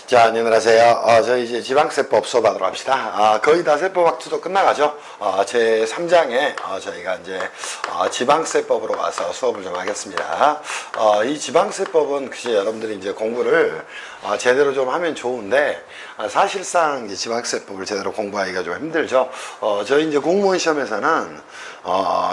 자, 안녕하세요. 저희 이제 지방세법 수업하도록 합시다. 거의 다 세법학투도 끝나가죠. 제 3장에 저희가 이제 지방세법으로 가서 수업을 좀 하겠습니다. 이 지방세법은 글쎄 여러분들이 이제 공부를 제대로 좀 하면 좋은데 사실상 이제 지방세법을 제대로 공부하기가 좀 힘들죠. 저희 이제 공무원 시험에서는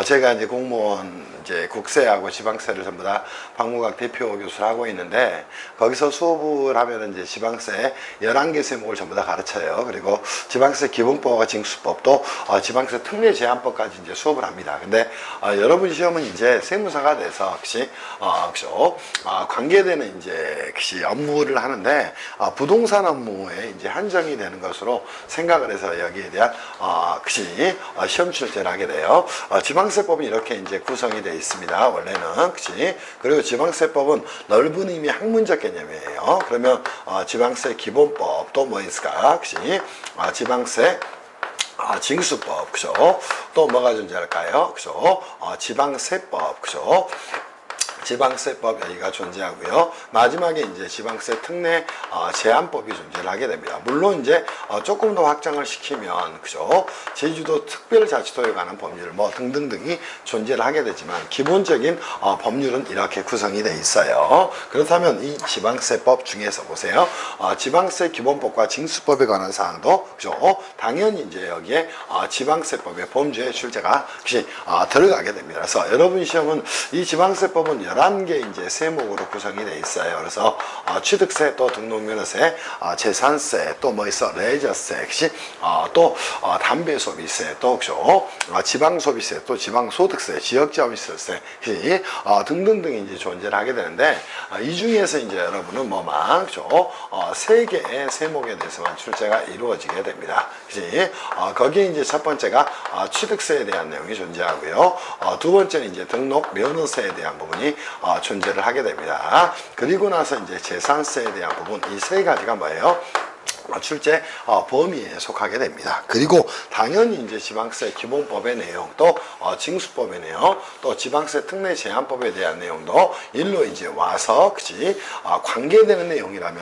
제가 이제 공무원 이제 국세하고 지방세를 전부 다 박무각 대표 교수를 하고 있는데 거기서 수업을 하면 이제 지방세 11개 세목을 전부 다 가르쳐요. 그리고 지방세 기본법과 징수법도 지방세 특례 제한법까지 이제 수업을 합니다. 근데 여러분 시험은 이제 세무사가 돼서 혹시 관계되는 이제 혹시 업무를 하는데 부동산 업무에 이제 한정이 되는 것으로 생각을 해서 여기에 대한 시험 출제를 하게 돼요. 지방세법은 이렇게 이제 구성이 되어 있습니다. 원래는 그치? 그리고 지방세법은 넓은 의미 학문적 개념이에요. 그러면 지방세 기본법 또 뭐 있을까? 그치? 지방세 징수법, 그죠? 또 뭐가 존재할까요? 그죠? 지방세법, 그죠? 지방세법 여기가 존재하고요. 마지막에 이제 지방세 특례 제한법이 존재를 하게 됩니다. 물론 이제 조금 더 확장을 시키면 그죠? 제주도 특별자치도에 관한 법률 뭐 등등등이 존재를 하게 되지만 기본적인 법률은 이렇게 구성이 되어 있어요. 그렇다면 이 지방세법 중에서 보세요. 지방세 기본법과 징수법에 관한 사항도 그죠? 당연히 이제 여기에 지방세법의 범주에 출제가 들어가게 됩니다. 그래서 여러분 시험은 이 지방세법은 11개 이제 세목으로 구성이 되어 있어요. 그래서 취득세, 또 등록면허세, 재산세, 또 뭐 있어? 레저세, 또 담배소비세, 또 지방소비세, 또 지방소득세, 지역자원시설세 등등등이 이제 존재를 하게 되는데 이 중에서 이제 여러분은 뭐만 3개의 세목에 대해서만 출제가 이루어지게 됩니다. 거기에 이제 첫 번째가 취득세에 대한 내용이 존재하고요. 두 번째는 이제 등록면허세에 대한 부분이 존재를 하게 됩니다. 그리고 나서 이제 재산세에 대한 부분 이 세 가지가 뭐예요? 출제 범위에 속하게 됩니다. 그리고 당연히 이제 지방세 기본법의 내용, 또 징수법의 내용, 또 지방세 특례 제한법에 대한 내용도 일로 이제 와서 관계되는 내용이라면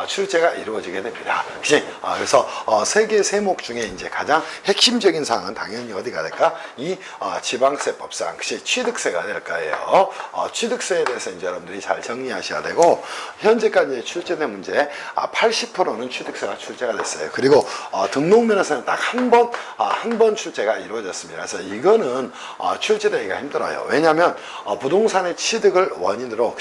출제가 이루어지게 됩니다. 그래서 세 개 세목 중에 이제 가장 핵심적인 사항은 당연히 어디가 될까? 이 지방세법상 취득세가 될 거예요. 취득세에 대해서 이제 여러분들이 잘 정리하셔야 되고 현재까지 출제된 문제 80%는 취득세가 출제가 됐어요. 그리고 등록면허세는 딱 한 번 출제가 이루어졌습니다. 그래서 이거는 출제되기가 힘들어요. 왜냐하면 부동산의 취득을 원인으로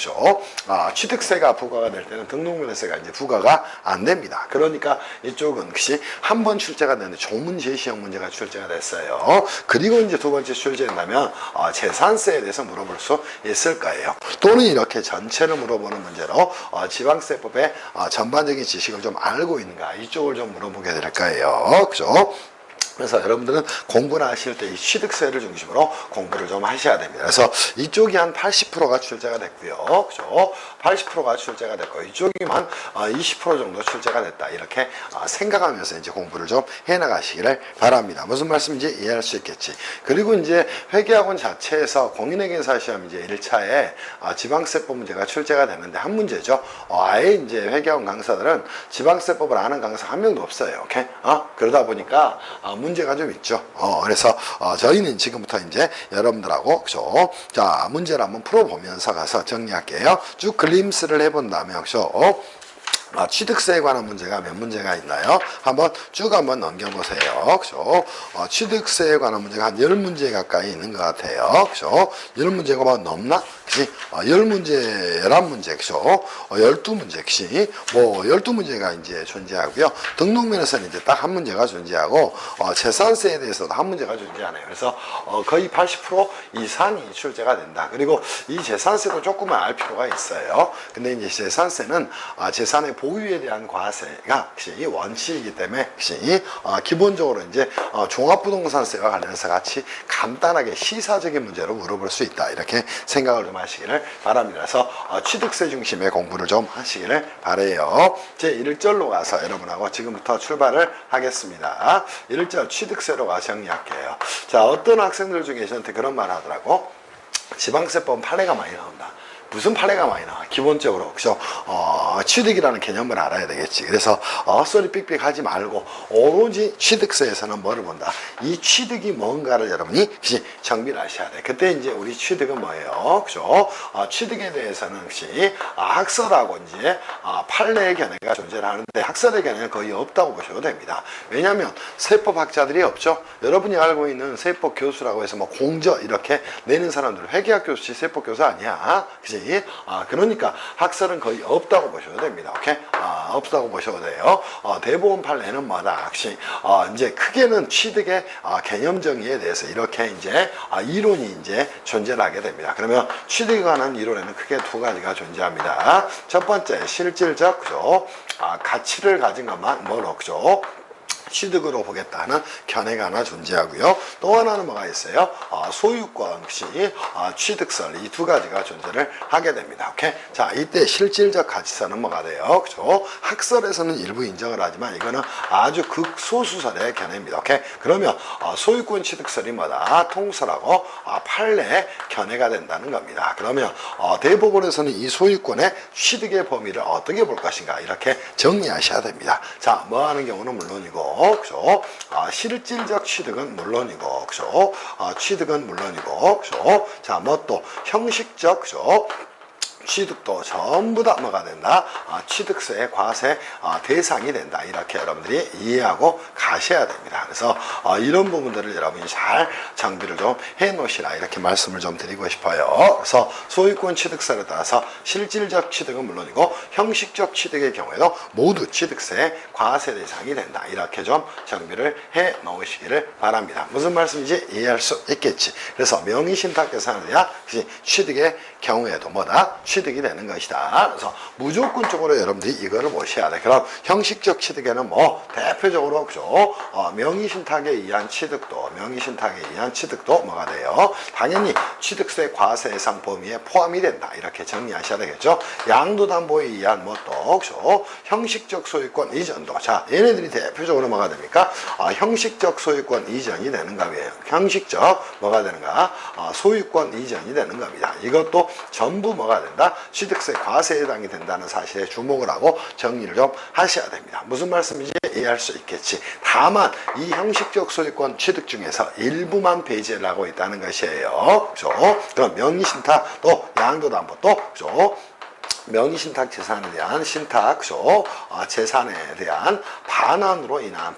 취득세가 부과가 될 때는 등록면허세가 이제 부과가 안 됩니다. 그러니까 이쪽은 한 번 출제가 되는데 조문 제시형 문제가 출제가 됐어요. 그리고 이제 두 번째 출제된다면 재산세에 대해서 물어볼 수 있을 거예요. 또는 이렇게 전체를 물어보는 문제로 지방세법의 전반적인 지식을 좀 알고 있는가 이쪽을 좀 물어보게 될 거예요. 그죠? 그래서 여러분들은 공부를 하실 때 이 취득세를 중심으로 공부를 좀 하셔야 됩니다. 그래서 이쪽이 한 80%가 출제가 됐고요. 그죠? 80%가 출제가 됐고 이쪽이만 20% 정도 출제가 됐다. 이렇게 생각하면서 이제 공부를 좀 해나가시기를 바랍니다. 무슨 말씀인지 이해할 수 있겠지. 그리고 이제 회계학원 자체에서 공인회계사 시험 이제 1차에 지방세법 문제가 출제가 되는데 한 문제죠. 아예 이제 회계학원 강사들은 지방세법을 아는 강사 한 명도 없어요. 오케이? 그러다 보니까 문제가 좀 있죠. 그래서 저희는 지금부터 이제 여러분들하고 자 문제를 한번 풀어보면서 가서 정리할게요. 쭉 글림스를 해본다면 취득세에 관한 문제가 몇 문제가 있나요? 한번 넘겨보세요. 그죠? 취득세에 관한 문제가 한 10문제 가까이 있는 것 같아요. 그죠? 10문제가 뭐 넘나? 그치? 10문제, 11문제, 그죠? 12문제, 그치? 12문제가 이제 존재하고요. 등록면허세는 이제 딱 한 문제가 존재하고, 재산세에 대해서도 한 문제가 존재하네요. 그래서, 거의 80% 이상이 출제가 된다. 그리고 이 재산세도 조금은 알 필요가 있어요. 근데 이제 재산세는, 재산의 보유에 대한 과세가 원칙이기 때문에 기본적으로 이제 종합부동산세와 관련해서 같이 간단하게 시사적인 문제로 물어볼 수 있다. 이렇게 생각을 좀 하시기를 바랍니다. 그래서 취득세 중심의 공부를 좀 하시기를 바라요. 제 1절로 가서 여러분하고 지금부터 출발을 하겠습니다. 1절 취득세로 가서 정리할게요. 자, 어떤 학생들 중에 저한테 그런 말 하더라고. 지방세법은 판례가 많이 나온다. 무슨 판례가 많이 나와. 기본적으로 그죠? 취득이라는 개념을 알아야 되겠지. 그래서 헛소리 삑삑 하지 말고 오로지 취득서에서는 뭐를 본다. 이 취득이 뭔가를 여러분이 정비를 하셔야 돼. 그때 이제 우리 취득은 뭐예요? 그죠? 취득에 대해서는 혹시 학설하고 이제 판례의 견해가 존재를 하는데 학설의 견해는 거의 없다고 보셔도 됩니다. 왜냐하면 세법학자들이 없죠. 여러분이 알고 있는 세법 교수라고 해서 뭐 공저 이렇게 내는 사람들 회계학 교수지 세법 교수 아니야. 그지? 그러니까 학설은 거의 없다고 보셔도 됩니다. 오케이? 없다고 보셔도 돼요. 대법원 판례는 뭐다? 혹시 이제 크게는 취득의 개념 정의에 대해서 이렇게 이제 이론이 이제 존재를 하게 됩니다. 그러면 취득에 관한 이론에는 크게 두 가지가 존재합니다. 첫 번째 실질적 그죠? 가치를 가진 것만 뭐로 그죠? 취득으로 보겠다는 견해가 하나 존재하고요. 또 하나는 뭐가 있어요? 소유권 혹시 취득설 이 두 가지가 존재를 하게 됩니다. 오케이? 자, 이때 실질적 가치선은 뭐가 돼요? 그죠? 학설에서는 일부 인정을 하지만 이거는 아주 극소수설의 견해입니다. 오케이? 그러면 소유권 취득설이 뭐다? 통설하고 판례 견해가 된다는 겁니다. 그러면 대법원에서는 이 소유권의 취득의 범위를 어떻게 볼 것인가 이렇게 정리하셔야 됩니다. 자, 뭐 하는 경우는 물론이고 그죠? 실질적 취득은 물론이고, 그죠? 취득은 물론이고, 그죠? 자, 뭐 또 형식적, 그죠? 취득도 전부 다 뭐가 된다? 취득세의 과세 대상이 된다. 이렇게 여러분들이 이해하고 가셔야 됩니다. 그래서 이런 부분들을 여러분이 잘 정비를 좀 해놓으시라 이렇게 말씀을 좀 드리고 싶어요. 그래서 소유권 취득세에 따라서 실질적 취득은 물론이고 형식적 취득의 경우에도 모두 취득세의 과세 대상이 된다. 이렇게 좀 정비를 해놓으시기를 바랍니다. 무슨 말씀인지 이해할 수 있겠지. 그래서 명의신탁 계산에 대한 취득의 경우에도 뭐다? 취득이 되는 것이다. 그래서 무조건적으로 여러분들이 이거를 보셔야 돼. 그럼 형식적 취득에는 뭐 대표적으로 그죠? 명의신탁에 의한 취득도 뭐가 돼요? 당연히 취득세 과세 예상 범위에 포함이 된다. 이렇게 정리하셔야 되겠죠? 양도담보에 의한 뭐또 그죠? 형식적 소유권 이전도. 자, 얘네들이 대표적으로 뭐가 됩니까? 형식적 소유권 이전이 되는 겁이에요. 형식적 뭐가 되는가? 소유권 이전이 되는 겁니다. 이것도 전부 뭐가 된다? 취득세 과세에 해당이 된다는 사실에 주목을 하고 정리를 좀 하셔야 됩니다. 무슨 말씀인지 이해할 수 있겠지. 다만 이 형식적 소유권 취득 중에서 일부만 배제를 하고 있다는 것이에요. 그죠? 그럼 명의신탁 또 양도담보 또 그죠? 명의신탁 재산에 대한 신탁, 그죠? 재산에 대한 반환으로 인한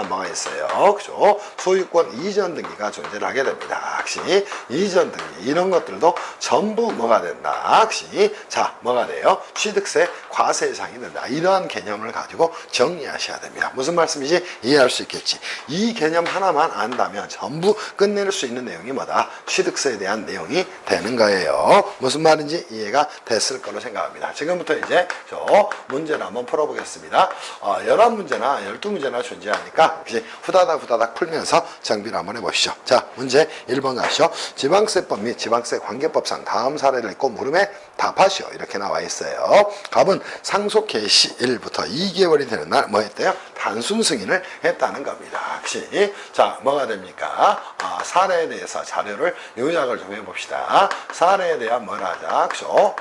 뭐가 있어요? 그죠? 소유권 이전 등기가 존재를 하게 됩니다. 혹시 이전 등기 이런 것들도 전부 뭐가 된다? 혹시 자 뭐가 돼요? 취득세 과세 대상이 된다. 이러한 개념을 가지고 정리하셔야 됩니다. 무슨 말씀인지 이해할 수 있겠지. 이 개념 하나만 안다면 전부 끝낼 수 있는 내용이 뭐다? 취득세에 대한 내용이 되는 거예요. 무슨 말인지 이해가 됐을 거로 생각합니다. 지금부터 이제 저 문제를 한번 풀어보겠습니다. 11문제나 12문제나 존재하니까 후다닥 풀면서 정비를 한번 해보시죠. 자, 문제 1번 가시죠. 지방세법 및 지방세 관계법상 다음 사례를 읽고 물음에 답하시오. 이렇게 나와 있어요. 답은 상속 개시일부터 2개월이 되는 날 뭐 했대요? 단순 승인을 했다는 겁니다. 혹시 자 뭐가 됩니까? 사례에 대해서 자료를 요약을 좀 해봅시다. 사례에 대한 뭘 하자? 그죠?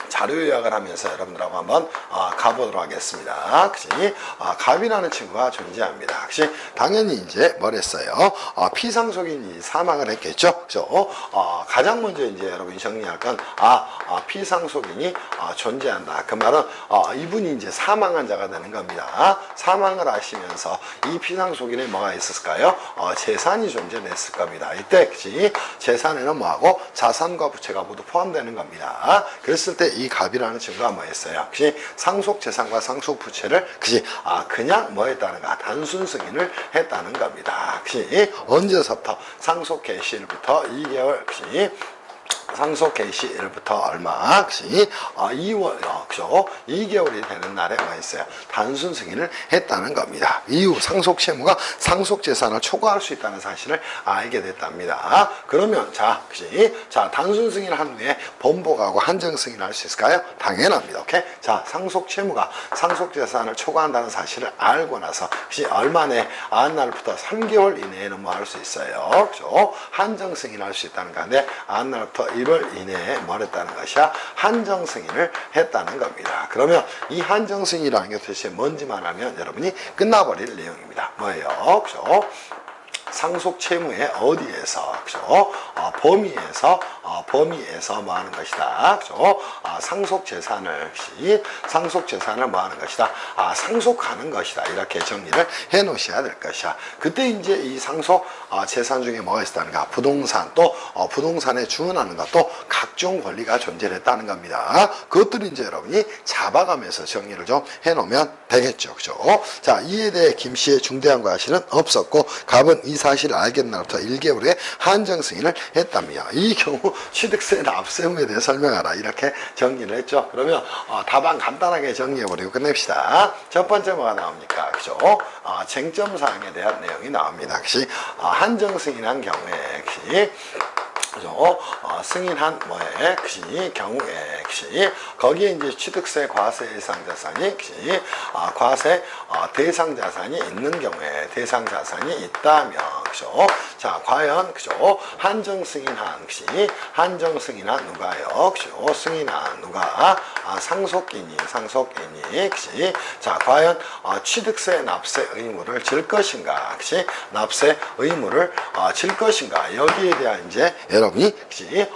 자료 요약을 하면서 여러분들하고 한번 가보도록 하겠습니다. 그치? 갑이라는 친구가 존재합니다. 그치? 당연히 이제 뭘 했어요? 피상속인이 사망을 했겠죠? 그죠? 가장 먼저 이제 여러분이 정리할 건, 피상속인이 존재한다. 그 말은, 이분이 이제 사망한 자가 되는 겁니다. 사망을 하시면서 이 피상속인에 뭐가 있었을까요? 재산이 존재했을 겁니다. 이때, 그치? 재산에는 뭐하고 자산과 부채가 모두 포함되는 겁니다. 그랬을 때 이 갑이라는 친구가 뭐 했어요? 혹시 상속 재산과 상속 부채를 그냥 뭐 했다는가? 단순 승인을 했다는 겁니다. 혹시 언제서부터? 상속 개시일부터 2개월 혹시 상속 개시일부터 얼마? 혹시 2월, 그죠? 2개월이 되는 날에 뭐 있어요? 단순 승인을 했다는 겁니다. 이후 상속 채무가 상속 재산을 초과할 수 있다는 사실을 알게 됐답니다. 그러면 자, 혹시 자 단순 승인을 한 후에 번복하고 한정 승인을 할 수 있을까요? 당연합니다. 오케이? 자, 상속 채무가 상속 재산을 초과한다는 사실을 알고 나서 혹시 얼마 내? 날부터 3개월 이내에는 뭐 할 수 있어요? 그죠? 한정 승인할 수 있다는 건데 날부터 1월 이내에 뭘 했다는 것이야? 한정 승인을 했다는 겁니다. 그러면 이 한정 승인이라는 게 도대체 뭔지 말하면 여러분이 끝나버릴 내용입니다. 뭐예요? 그죠? 상속 채무의 어디에서, 그죠? 범위에서 뭐 하는 것이다, 그죠? 상속 재산을 뭐 하는 것이다? 상속하는 것이다. 이렇게 정리를 해 놓으셔야 될 것이야. 그때 이제 이 상속 재산 중에 뭐가 있다는가? 부동산, 또 부동산에 주문하는 것, 또 각종 권리가 존재했다는 겁니다. 그것들을 이제 여러분이 잡아가면서 정리를 좀 해 놓으면 되겠죠, 그죠? 자, 이에 대해 김 씨의 중대한 과실은 없었고 갑은 이 사실을 알겠는 날부터 1개월 후에 한정 승인을 했답니다. 이 경우 취득세 납세 의무에 대해 설명하라. 이렇게 정리를 했죠. 그러면 답안 간단하게 정리해버리고 끝냅시다. 첫 번째 뭐가 나옵니까? 그죠? 쟁점사항에 대한 내용이 나옵니다. 그치? 한정 승인한 경우에, 그치? 그죠? 승인한 뭐에, 그치? 경우에, 그치? 거기에 이제 취득세 과세 대상 자산이, 그치? 과세 대상 자산이 있는 경우에, 대상 자산이 있다면, 그죠? 자, 과연, 그죠? 한정 승인한, 그치? 한정 승인한 누가요? 그죠? 승인한 누가? 상속인이, 그치? 자, 과연 취득세 납세 의무를 질 것인가? 그치? 납세 의무를 질 것인가? 여기에 대한 이제 여러분이, 그치?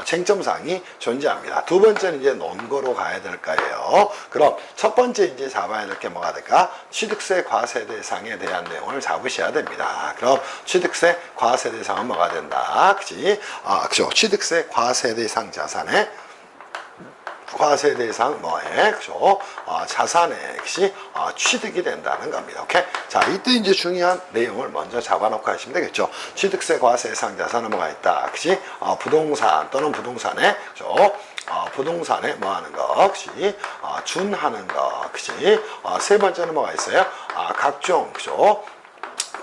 쟁점사항이 존재합니다. 두 번째는 이제 논거로 가야 될 거예요. 그럼 첫 번째 이제 잡아야 될 게 뭐가 될까? 취득세 과세 대상에 대한 내용을 잡으셔야 됩니다. 그럼 취득세 과세 대상은 뭐가 된다? 그치? 그죠? 취득세 과세 대상 자산에 과세 대상 뭐에, 그죠? 자산에, 그치? 취득이 된다는 겁니다. 오케이? 자, 이때 이제 중요한 내용을 먼저 잡아놓고 하시면 되겠죠. 취득세 과세 대상 자산은 뭐가 있다, 그치? 부동산 또는 부동산에, 그죠? 부동산에 뭐 하는 거, 그치? 준하는 거, 그치? 세 번째는 뭐가 있어요? 각종, 그죠?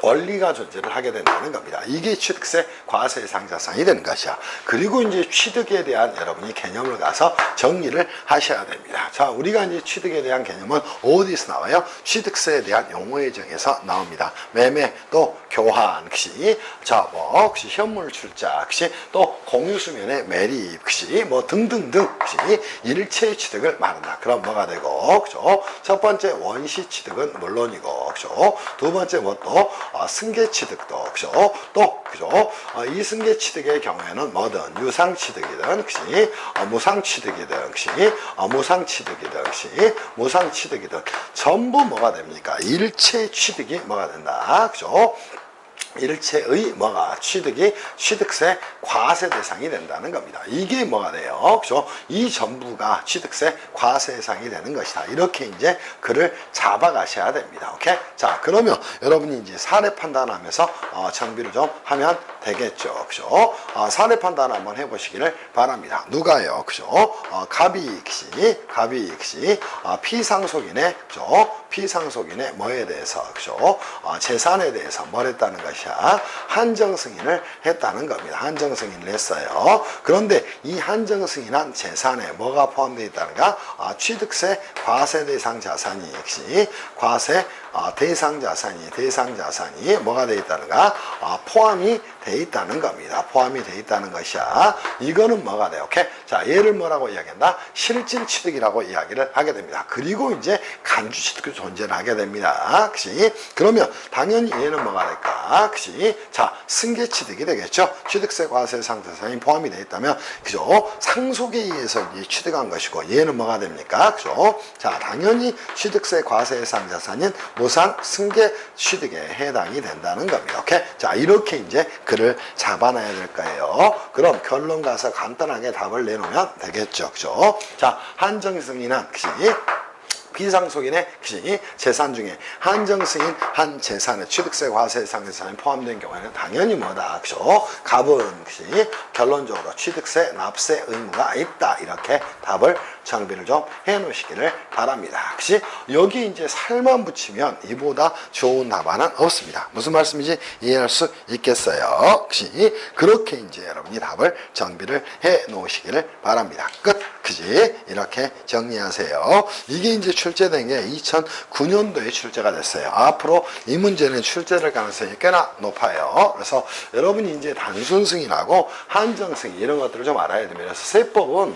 권리가 존재를 하게 된다는 겁니다. 이게 취득세 과세 대상 자산이 되는 것이야. 그리고 이제 취득에 대한 여러분이 개념을 가서 정리를 하셔야 됩니다. 자, 우리가 이제 취득에 대한 개념은 어디서 나와요? 취득세에 대한 용어의정에서 나옵니다. 매매, 또 교환, 그치? 자, 뭐, 그치? 현물 출자, 그치? 또 공유수면의 매립, 그치? 뭐 등등등, 그치? 일체 취득을 말한다. 그럼 뭐가 되고, 그죠? 첫 번째 원시 취득은 물론이고, 그죠? 두 번째 뭐 또 승계 취득도, 그죠? 또, 그죠? 이 승계 취득의 경우에는 뭐든 유상 취득이든, 그치? 무상 취득이든, 그치? 무상 취득이든, 그치? 무상 취득이든 전부 뭐가 됩니까? 일체 취득이 뭐가 된다, 그죠? 일체의 뭐가 취득이 취득세 과세 대상이 된다는 겁니다. 이게 뭐가 돼요? 그죠? 이 전부가 취득세 과세 대상이 되는 것이다. 이렇게 이제 글을 잡아가셔야 됩니다. 오케이? 자, 그러면 여러분이 이제 사례 판단하면서 정비를 좀 하면 되겠죠. 그죠? 사례 판단 한번 해보시기를 바랍니다. 누가요? 그죠? 갑이 피상속인의, 그죠? 피상속인의 뭐에 대해서, 그죠? 재산에 대해서 뭘 했다는 것이야? 한정 승인을 했다는 겁니다. 한정 승인을 했어요. 그런데 이 한정 승인한 재산에 뭐가 포함되어 있다는가? 취득세 과세 대상 자산이, 역시 과세 대상 자산이 뭐가 되어 있다는가? 포함이 되어 있다는 겁니다. 포함이 되어 있다는 것이야. 이거는 뭐가 돼요? 오케이? 자, 얘를 뭐라고 이야기한다? 실질 취득이라고 이야기를 하게 됩니다. 그리고 이제 간주 취득이 존재를 하게 됩니다. 그치? 그러면 당연히 얘는 뭐가 될까? 그치? 자, 승계 취득이 되겠죠? 취득세 과세 대상 자산이 포함이 되어 있다면, 그죠? 상속에 의해서 이제 취득한 것이고, 얘는 뭐가 됩니까? 그죠? 자, 당연히 취득세 과세 대상 자산인 무상 승계 취득에 해당이 된다는 겁니다. 오케이? 자, 이렇게 이제 글을 잡아놔야 될 거예요. 그럼 결론 가서 간단하게 답을 내놓으면 되겠죠. 그죠? 자, 한정 승인한, 그치? 비상속인의 재산 중에 한정 승인 한 재산에 취득세 과세 대상 재산이 포함된 경우에는 당연히 뭐다, 그죠? 갑은 결론적으로 취득세 납세 의무가 있다. 이렇게 답을 정비를 좀 해 놓으시기를 바랍니다. 그치? 여기 이제 살만 붙이면 이보다 좋은 답안은 없습니다. 무슨 말씀인지 이해할 수 있겠어요? 그치? 그렇게 이제 여러분이 답을 정비를 해 놓으시기를 바랍니다. 끝. 그지? 이렇게 정리하세요. 이게 이제 출제된 게 2009년도에 출제가 됐어요. 앞으로 이 문제는 출제될 가능성이 꽤나 높아요. 그래서 여러분이 이제 단순 승인하고 한정 승인 이런 것들을 좀 알아야 됩니다. 그래서 세법은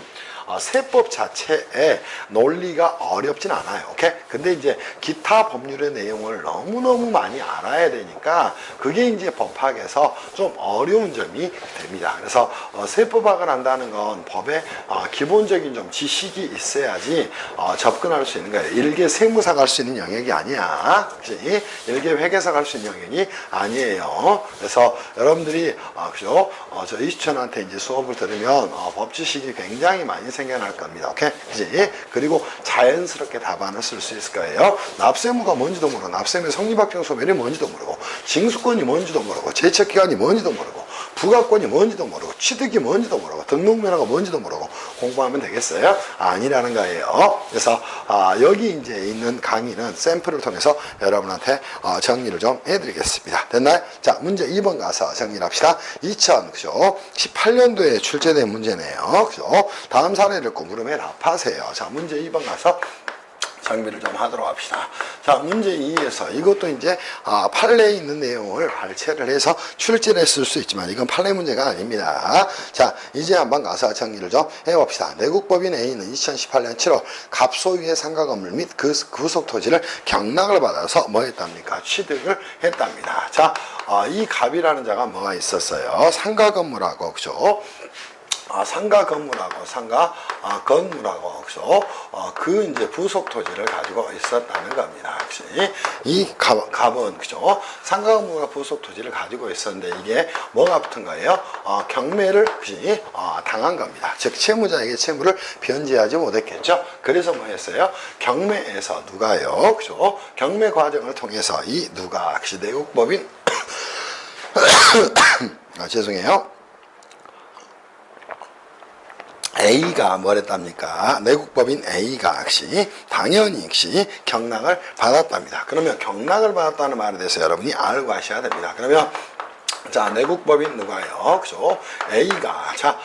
세법 자체의 논리가 어렵진 않아요. 오케이? 근데 이제 기타 법률의 내용을 너무너무 많이 알아야 되니까 그게 이제 법학에서 좀 어려운 점이 됩니다. 그래서 세법학을 한다는 건 법의 기본적인 좀 지식이 있어야지 접근할 수 있는 거예요. 일개 세무사 갈 수 있는 영역이 아니야. 그치? 일개 회계사 갈 수 있는 영역이 아니에요. 그래서 여러분들이 그죠? 저 이수천한테 이제 수업을 들으면 법 지식이 굉장히 많이 생겨날 겁니다. 오케이? 그지? 그리고 자연스럽게 답안을 쓸 수 있을 거예요. 납세무가 뭔지도 모르고, 납세무의 성립확정 소멸이 뭔지도 모르고, 징수권이 뭔지도 모르고, 제척기간이 뭔지도 모르고, 부가권이 뭔지도 모르고, 취득이 뭔지도 모르고, 등록면허가 뭔지도 모르고 공부하면 되겠어요? 아니라는 거예요. 그래서 여기 이제 있는 강의는 샘플을 통해서 여러분한테 정리를 좀 해드리겠습니다. 됐나요? 자, 문제 2번 가서 정리를 합시다. 2018년도에 출제된 문제네요. 그죠? 다음 사례를 물음에 답하세요. 자, 문제 2번 가서 정비를 좀 하도록 합시다. 자, 문제 2에서 이것도 이제 판례에 있는 내용을 발췌를 해서 출제를 했을 수 있지만 이건 판례 문제가 아닙니다. 자, 이제 한번 가서 정리를 좀 해봅시다. 내국법인 A는 2018년 7월 갑소유의 상가 건물 및 그 구속 토지를 경락을 받아서 뭐 했답니까? 취득을 했답니다. 자, 이 갑이라는 자가 뭐가 있었어요? 상가 건물하고, 그죠? 상가 건물하고 상가 건물하고 그죠? 그 이제 부속 토지를 가지고 있었다는 겁니다. 그치? 이 갑은 그죠? 상가 건물과 부속 토지를 가지고 있었는데 이게 뭐가 붙은 거예요? 경매를 그치? 당한 겁니다. 즉 채무자에게 채무를 변제하지 못했겠죠? 그래서 뭐 했어요? 경매에서 누가요? 그죠? 경매 과정을 통해서 이 누가 그치? 내국법인 죄송해요. A가 뭐랬답니까? 내국법인 A가 역시 당연히 역시 경락을 받았답니다. 그러면 경락을 받았다는 말에 대해서 여러분이 알고 가셔야 됩니다. 그러면 자, 내국법인 누가요? 그죠? A가, 자,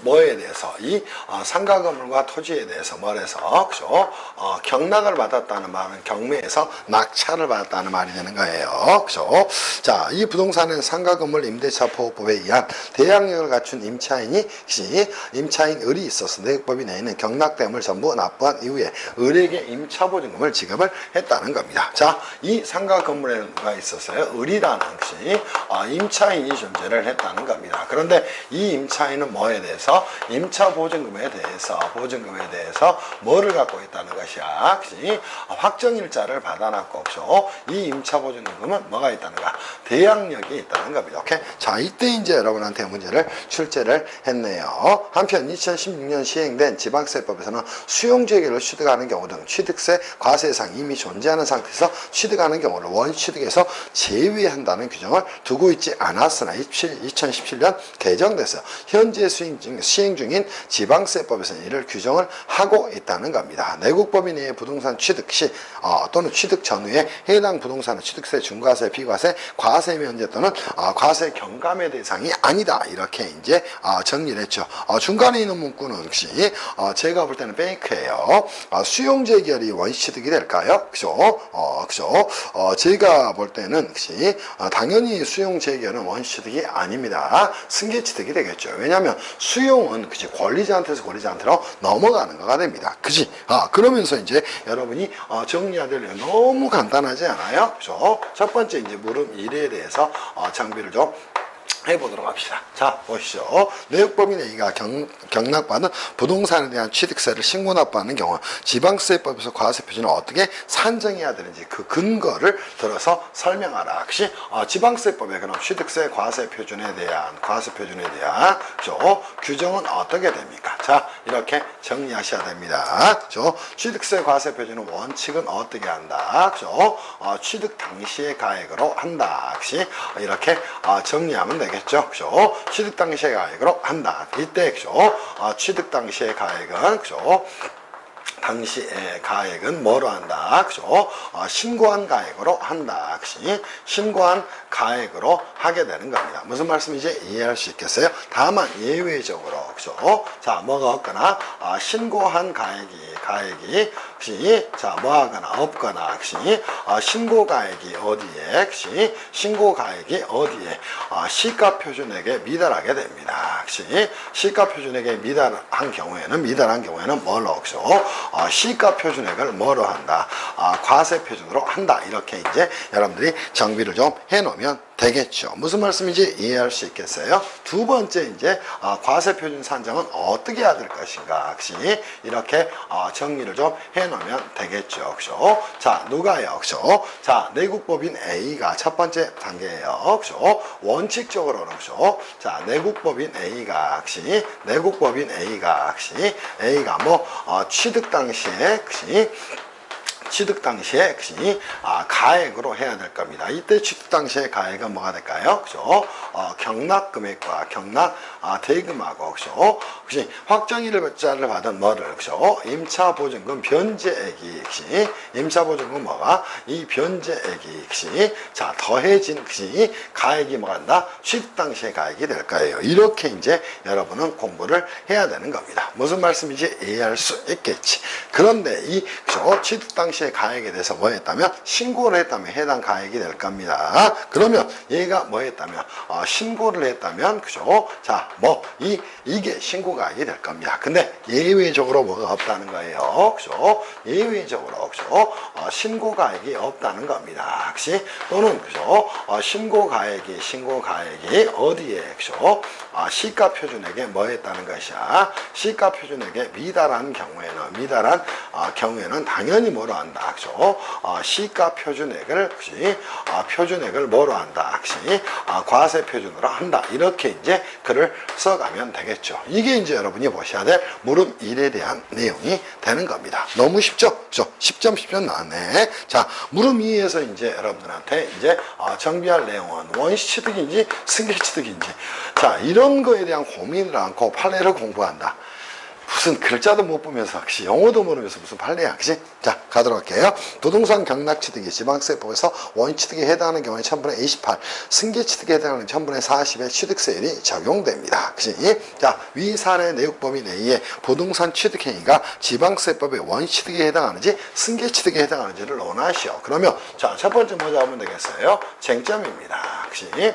뭐에 대해서, 이 상가 건물과 토지에 대해서 뭐래서, 그죠? 경락을 받았다는 말은 경매에서 낙찰을 받았다는 말이 되는 거예요. 그죠? 자, 이 부동산은 상가 건물 임대차 보호법에 의한 대항력을 갖춘 임차인이, 임차인 을이 있어서 내국법인 A는 경락됨을 전부 납부한 이후에 을에게 임차보증금을 지급을 했다는 겁니다. 자, 이 상가 건물에는 누가 있었어요? 을이라는 것이, 임차인이 존재를 했다는 겁니다. 그런데 이 임차인은 뭐에 대해서? 임차 보증금에 대해서 뭐를 갖고 있다는 것이야? 그치? 확정일자를 받아놨고, 그죠? 이 임차 보증금은 뭐가 있다는가? 대항력이 있다는 겁니다. 오케이? 자, 이때 이제 여러분한테 문제를 출제를 했네요. 한편 2016년 시행된 지방세법에서는 수용재개를 취득하는 경우 등 취득세, 과세상 이미 존재하는 상태에서 취득하는 경우를 원취득에서 제외한다는 규정을 두고 있지 않았으나 2017년 개정돼서 현재 시행 중인 지방세법에서는 이를 규정을 하고 있다는 겁니다. 내국법인 외의 부동산 취득 시 또는 취득 전후에 해당 부동산은 취득세, 중과세, 비과세, 과세 면제 또는 과세 경감의 대상이 아니다. 이렇게 이제 정리를 했죠. 중간에 있는 문구는 역시 제가 볼 때는 페이크예요. 수용재결이 원시취득이 될까요? 그죠? 그죠? 제가 볼 때는 역시 당연히 수용재결은 원시취득이 아닙니다. 승계취득이 되겠죠. 왜냐하면 수용은 그치 권리자한테서 권리자한테로 넘어가는 거가 됩니다. 그치? 그러면서 이제 여러분이 정리해야 될 너무 간단하지 않아요? 그죠? 첫 번째 이제 물음 1에 대해서 정비를 좀 해보도록 합시다. 자, 보시죠. 내국법인 A가 경락받은 부동산에 대한 취득세를 신고 납부하는 경우 지방세법에서 과세 표준을 어떻게 산정해야 되는지 그 근거를 들어서 설명하라. 역시 지방세법에 그럼 취득세 과세 표준에 대한 그죠? 규정은 어떻게 됩니까? 자, 이렇게 정리하셔야 됩니다. 그죠? 취득세 과세 표준은 원칙은 어떻게 한다? 그죠? 취득 당시의 가액으로 한다. 역시 이렇게 정리하면 되겠습니다. 그죠? 취득 당시의 가액으로 한다. 이때, 그죠? 취득 당시의 가액은, 그죠? 당시에 가액은 뭐로 한다? 그죠? 신고한 가액으로 한다. 그치? 신고한 가액으로 하게 되는 겁니다. 무슨 말씀인지 이해할 수 있겠어요? 다만 예외적으로, 그죠? 자, 뭐가 없거나, 신고한 가액이, 그치? 자, 뭐 하거나, 없거나, 그치? 신고 가액이 어디에, 그치? 신고 가액이 어디에, 시가 표준액에 미달하게 됩니다. 그치? 시가 표준액에 미달한 경우에는 뭘로, 그죠? 시가 표준액을 뭐로 한다? 과세 표준으로 한다. 이렇게 이제 여러분들이 정비를 좀 해놓으면 되겠죠. 무슨 말씀인지 이해할 수 있겠어요? 두 번째 이제 과세 표준 산정은 어떻게 해야 될 것인가? 그치? 이렇게 정리를 좀 해놓으면 되겠죠. 그죠? 자, 누가요? 그죠? 자, 내국법인 A가 첫 번째 단계예요. 그죠? 원칙적으로는, 그죠? 자, 내국법인 A가, 그치? 내국법인 A가, 그치? A가 뭐 취득 당시에, 그치? 취득 당시에 가액으로 해야 될 겁니다. 이때 취득 당시에 가액은 뭐가 될까요? 그죠? 경락 금액과 경락 대금하고, 그죠? 확정일자를 받은 뭐를, 그죠? 임차 보증금 변제액이, 그치? 임차 보증금 뭐가? 이 변제액이, 그치? 자, 더해진, 그치? 가액이 뭐가 된다? 취득 당시에 가액이 될 거예요. 이렇게 이제 여러분은 공부를 해야 되는 겁니다. 무슨 말씀인지 이해할 수 있겠지. 그런데 그죠? 취득 당시 가액에 대해서 뭐 했다면? 신고를 했다면 해당 가액이 될 겁니다. 그러면 얘가 뭐 했다면? 신고를 했다면, 그죠? 자, 이게 신고 가액이 될 겁니다. 근데 예외적으로 뭐가 없다는 거예요. 그죠? 예외적으로, 그죠? 신고 가액이 없다는 겁니다. 그치? 또는, 그죠? 신고 가액이 어디에, 그죠? 시가 표준액에 뭐 했다는 것이야? 시가 표준액에 미달한 경우에는 당연히 뭐로 한다, 그죠? 시가 표준액을, 그치? 표준액을 뭐로 한다, 그치? 과세 표준으로 한다. 이렇게 이제 글을 써가면 되겠죠. 이게 이제 여러분이 보셔야 될 물음 1에 대한 내용이 되는 겁니다. 너무 쉽죠? 그죠? 10점 10점 나왔네. 자, 물음 2에서 이제 여러분들한테 이제 정비할 내용은 원시 취득인지 승계 취득인지, 자, 이런 거에 대한 고민을 않고 판례를 공부한다. 무슨 글자도 못 보면서, 그치? 영어도 모르면서 무슨 판례야, 그치? 자, 가도록 할게요. 부동산 경락 취득이 지방세법에서 원취득에 해당하는 경우에 1000분의 28, 승계 취득에 해당하는 1000분의 40의 취득세율이 적용됩니다. 그치? 자, 위 사례 내역법인 A의 부동산 취득 행위가 지방세법의 원취득에 해당하는지 승계 취득에 해당하는지를 논하시오. 그러면, 자, 첫 번째 뭐 잡으면 되겠어요? 쟁점입니다. 그치?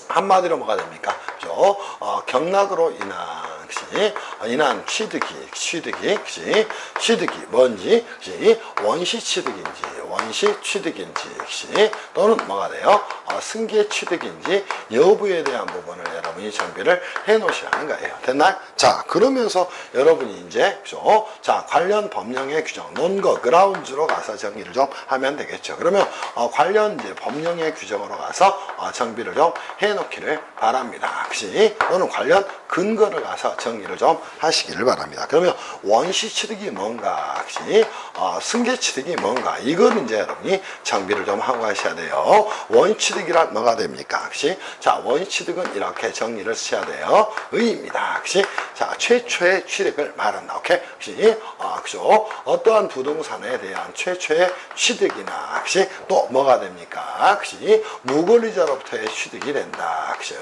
한마디로 뭐가 됩니까? 그죠? 경락으로 인한 취득이, 그치? 취득이 뭔지, 그치? 원시 취득인지, 그치? 또는 뭐가 돼요? 승계 취득인지 여부에 대한 부분을 여러분이 정비를 해 놓으시라는 거예요. 됐나요? 자, 그러면서 여러분이 이제, 그죠? 자, 관련 법령의 규정, 논거, 그라운드로 가서 정리를 좀 하면 되겠죠. 그러면, 관련 이제 법령의 규정으로 가서 정비를 좀 해 놓기를 바랍니다. 그치? 또는 관련 근거를 가서 정리를 좀 하시기를 바랍니다. 그러면 원시 취득이 뭔가, 그치? 승계 취득이 뭔가, 이걸 이제 여러분이 정비를 좀 하고 가셔야 돼요. 원시 취득이란 뭐가 됩니까? 그치? 자, 원시 취득은 이렇게 정리를 하셔야 돼요. 의입니다. 그치? 자, 최초의 취득을 말한다. 오케이? 그치? 그죠? 어떠한 부동산에 대한 최초의 취득이나, 그치? 또 뭐가 됩니까? 그치? 무권리자로부터의 취득이 된다. 그치?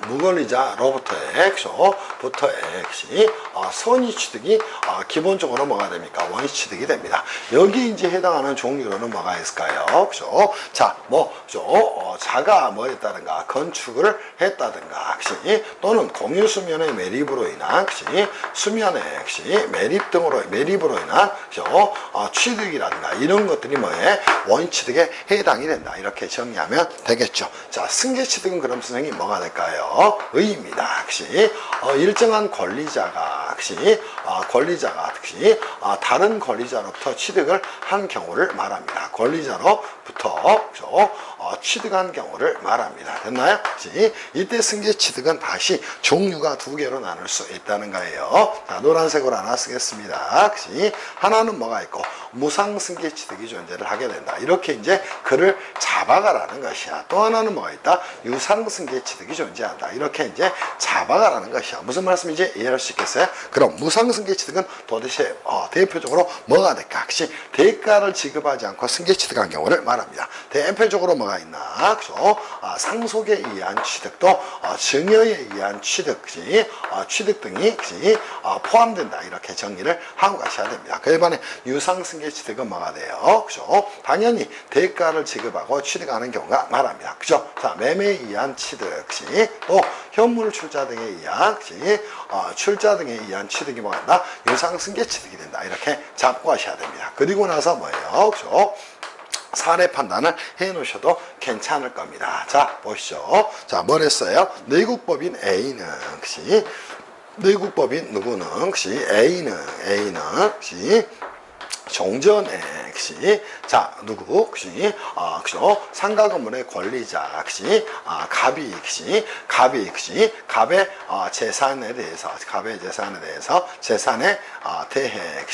무권리자로부터의, 그죠? 그치? 선의 취득이 기본적으로 뭐가 됩니까? 원시 취득이 됩니다. 여기 이제 해당하는 종류로는 뭐가 있을까요? 그죠? 자, 그죠? 자가 뭐 했다든가, 건축을 했다든가, 그치? 또는 공유 수면의 매립으로 인한, 그치? 수면의, 그치? 매립으로 인한, 그죠? 취득이라든가, 이런 것들이 뭐에? 원시 취득에 해당이 된다. 이렇게 정리하면 되겠죠. 자, 승계 취득은 그럼 선생님 뭐가 될까요? 의입니다. 그치? 일정한 권리자가, 그치? 그치? 다른 권리자로부터 취득을 한 경우를 말합니다. 권리자로부터, 그죠? 취득한 경우를 말합니다. 됐나요? 그치? 이때 승계 취득은 다시 종류가 두 개로 나눌 수 있다는 거예요. 자, 노란색으로 하나 쓰겠습니다. 그치? 하나는 뭐가 있고, 무상승계 취득이 존재를 하게 된다. 이렇게 이제 글을 잡아가라는 것이야. 또 하나는 뭐가 있다? 유상승계 취득이 존재한다. 이렇게 이제 잡아가라는 것이야. 무슨 말씀인지 이해할 수 있겠어요? 그럼 무상승계취득은 도대체 대표적으로 뭐가 될까? 혹시 대가를 지급하지 않고 승계취득한 경우를 말합니다. 대표적으로 뭐가 있나? 그죠? 상속에 의한 취득도 증여에 의한 취득, 취득 등이 포함된다. 이렇게 정리를 하고 가셔야 됩니다. 그에 반해 유상승계취득은 뭐가 돼요? 그죠? 당연히 대가를 지급하고 취득하는 경우가 말합니다. 그죠? 자, 매매에 의한 취득, 또 현물 출자 등에 의한 출자 등에 의한 취득이 뭐가 된다? 유상승계취득이 된다. 이렇게 잡고 하셔야 됩니다. 그리고 나서 뭐예요? 그죠? 사례 판단을 해 놓으셔도 괜찮을 겁니다. 자, 보시죠. 자, 뭘 했어요? 내국법인 A는 내국법인 누구는 A는 종전에 자 누구 그죠? 상가 건물의 권리자 갑이 갑의 재산에 대해서 재산에 대해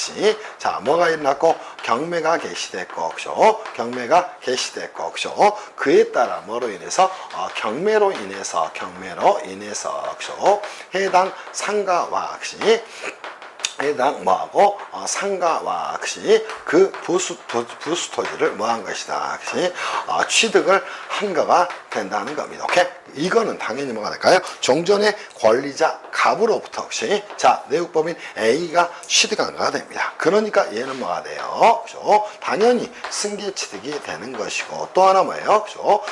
자 뭐가 일어났고 경매가 개시됐고 그죠? 경매가 개시됐고 그죠? 그에 따라 뭐로 인해서 경매로 인해서 그죠? 해당 상가와 해당 뭐하고 상가와 그 부수 토지를 뭐한 것이다. 취득을 한 거가 된다는 겁니다. 오케이? 이거는 당연히 뭐가 될까요? 종전의 권리자 갑으로부터 자 내국법인 A가 취득한 거가 됩니다. 그러니까 얘는 뭐가 돼요? 그죠? 당연히 승계취득이 되는 것이고 또 하나 뭐예요? 그죠?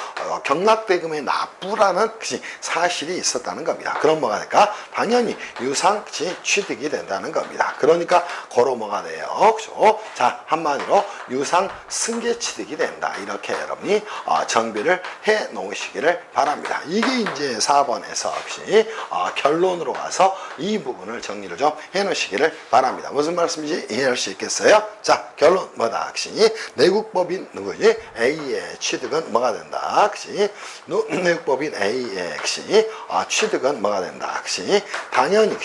경락대금의 납부라는 사실이 있었다는 겁니다. 그럼 뭐가 될까? 당연히 유상 취득이 된다는 겁니다. 그러니까 고로 뭐가 돼요? 그죠? 자 한마디로 유상 승계취득이 된다. 이렇게 여러분이 정비를 해 놓으시기를 바랍니다. 이게 이제 4번에서 결론으로 가서 이 부분을 정리를 좀 해 놓으시기를 바랍니다. 무슨 말씀인지 이해할 수 있겠어요? 자 결론 뭐다? 내국법인 누구지? A의 취득은 뭐가 된다? 내국법인 A의 취득은 뭐가 된다? 당연히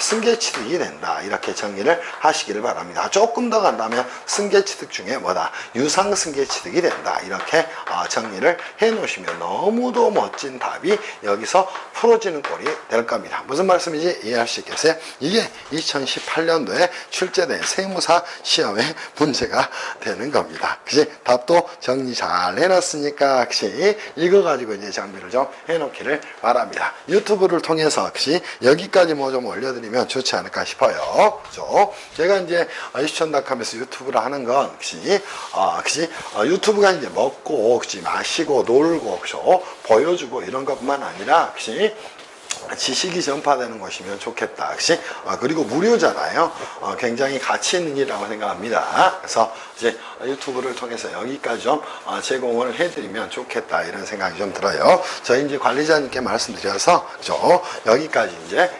승계취득이 된다. 이렇게 정리를 하시기를 바랍니다. 조금 더 간다면 승계취득 중에 뭐다? 유상승계취득이 된다. 이렇게 정리를 해 놓으시면 너무도 멋진 답이 여기서 풀어지는 꼴이 될 겁니다. 무슨 말씀인지 이해할 수 있겠어요? 이게 2018년도에 출제된 세무사 시험의 문제가 되는 겁니다. 답도 정리 잘 해놨으니까 이거 가지고 이제 정비를 좀 해놓기를 바랍니다. 유튜브를 통해서 여기까지 뭐 좀 올려드리면 좋지 않을까 싶어요. 그죠? 제가 이제 이슈천닷컴에서 유튜브를 하는 건 유튜브가 이제 먹고 마시고 놀고 보여주고 이런 것뿐만 아니라 지식이 전파되는 것이면 좋겠다. 그리고 무료잖아요. 굉장히 가치 있는 일이라고 생각합니다. 그래서 이제 유튜브를 통해서 여기까지 좀 제공을 해드리면 좋겠다. 이런 생각이 좀 들어요. 저희 이제 관리자님께 말씀드려서 여기까지 이제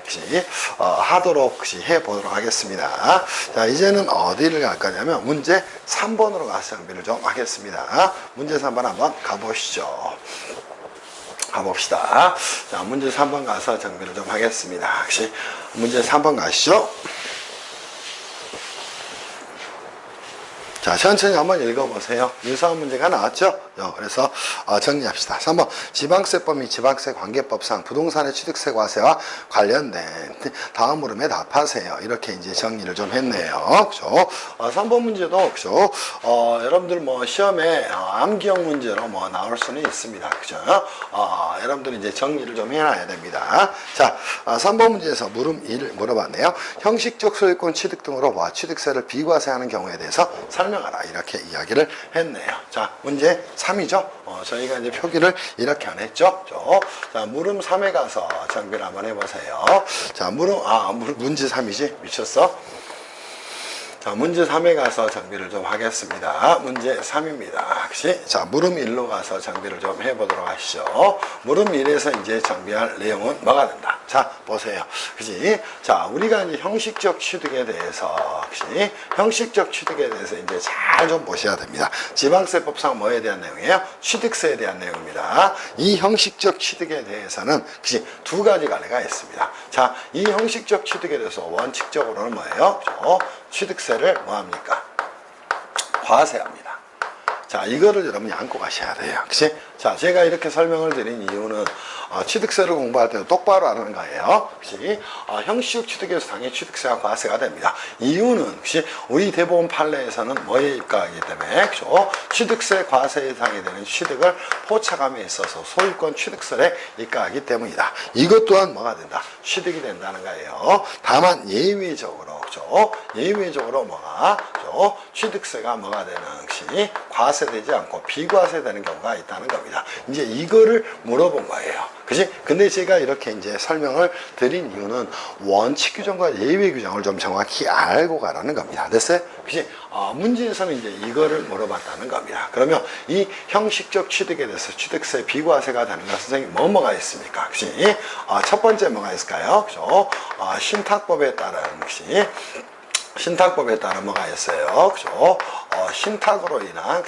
하도록 해보도록 하겠습니다. 자, 이제는 어디를 갈 거냐면 문제 3번으로 가서 정비를 좀 하겠습니다. 문제 3번 한번 가보시죠. 가봅시다. 자, 문제 3번 가서 정비를 좀 하겠습니다. 문제 3번 가시죠. 자, 천천히 한번 읽어보세요. 유사한 문제가 나왔죠? 그래서 정리합시다. 3번 지방세법 및 지방세관계법상 부동산의 취득세 과세와 관련된 다음 물음에 답하세요. 이렇게 이제 정리를 좀 했네요. 그죠? 3번 문제도 그죠? 여러분들 뭐 시험에 암기형 문제로 뭐 나올 수는 있습니다. 그죠? 여러분들 이제 정리를 좀 해놔야 됩니다. 자, 3번 문제에서 물음 1을 물어봤네요. 형식적 소유권 취득 등으로 취득세를 비과세하는 경우에 대해서 설명하라. 이렇게 이야기를 했네요. 자, 문제 3이죠. 저희가 이제 표기를 이렇게 안 했죠. 자, 물음 3에 가서 정비를 한번 해보세요. 자, 문제 3이지? 미쳤어? 자, 문제 3에 가서 정비를 좀 하겠습니다. 문제 3입니다. 자, 물음 1로 가서 정비를 좀 해보도록 하시죠. 물음 1에서 이제 정비할 내용은 뭐가 된다? 자, 보세요. 자, 우리가 이제 형식적 취득에 대해서, 형식적 취득에 대해서 이제 잘 좀 보셔야 됩니다. 지방세법상 뭐에 대한 내용이에요? 취득세에 대한 내용입니다. 이 형식적 취득에 대해서는 두 가지 관례가 있습니다. 자, 이 형식적 취득에 대해서 원칙적으로는 뭐예요? 취득세를 뭐합니까? 과세합니다. 자, 이거를 여러분이 안고 가셔야 돼요. 그치? 자, 제가 이렇게 설명을 드린 이유는 취득세를 공부할 때도 똑바로 하는 거예요. 그치? 형식 취득에서 당연히 취득세가 과세가 됩니다. 이유는, 그치? 우리 대법원 판례에서는 뭐에 입각하기 때문에, 그죠? 취득세 과세 대상이 되는 취득을 포착함에 있어서 소유권 취득세에 입각하기 때문이다. 이것 또한 뭐가 된다? 취득이 된다는 거예요. 다만 예외적으로, 그죠? 예외적으로 뭐가, 그죠? 취득세가 뭐가 되는 것이 과세되지 않고 비과세되는 경우가 있다는 겁니다. 이제 이거를 물어본 거예요. 그치? 근데 제가 이렇게 이제 설명을 드린 이유는 원칙 규정과 예외 규정을 좀 정확히 알고 가라는 겁니다. 됐어요? 그치? 문제에서는 이제 이거를 물어봤다는 겁니다. 그러면 이 형식적 취득에 대해서 취득세 비과세가 되는 것 선생님 뭐가 있습니까? 그치? 첫 번째 뭐가 있을까요? 그죠? 신탁법에 따른 것이 신탁법에 따른 뭐가 있어요? 그죠? 신탁으로 인한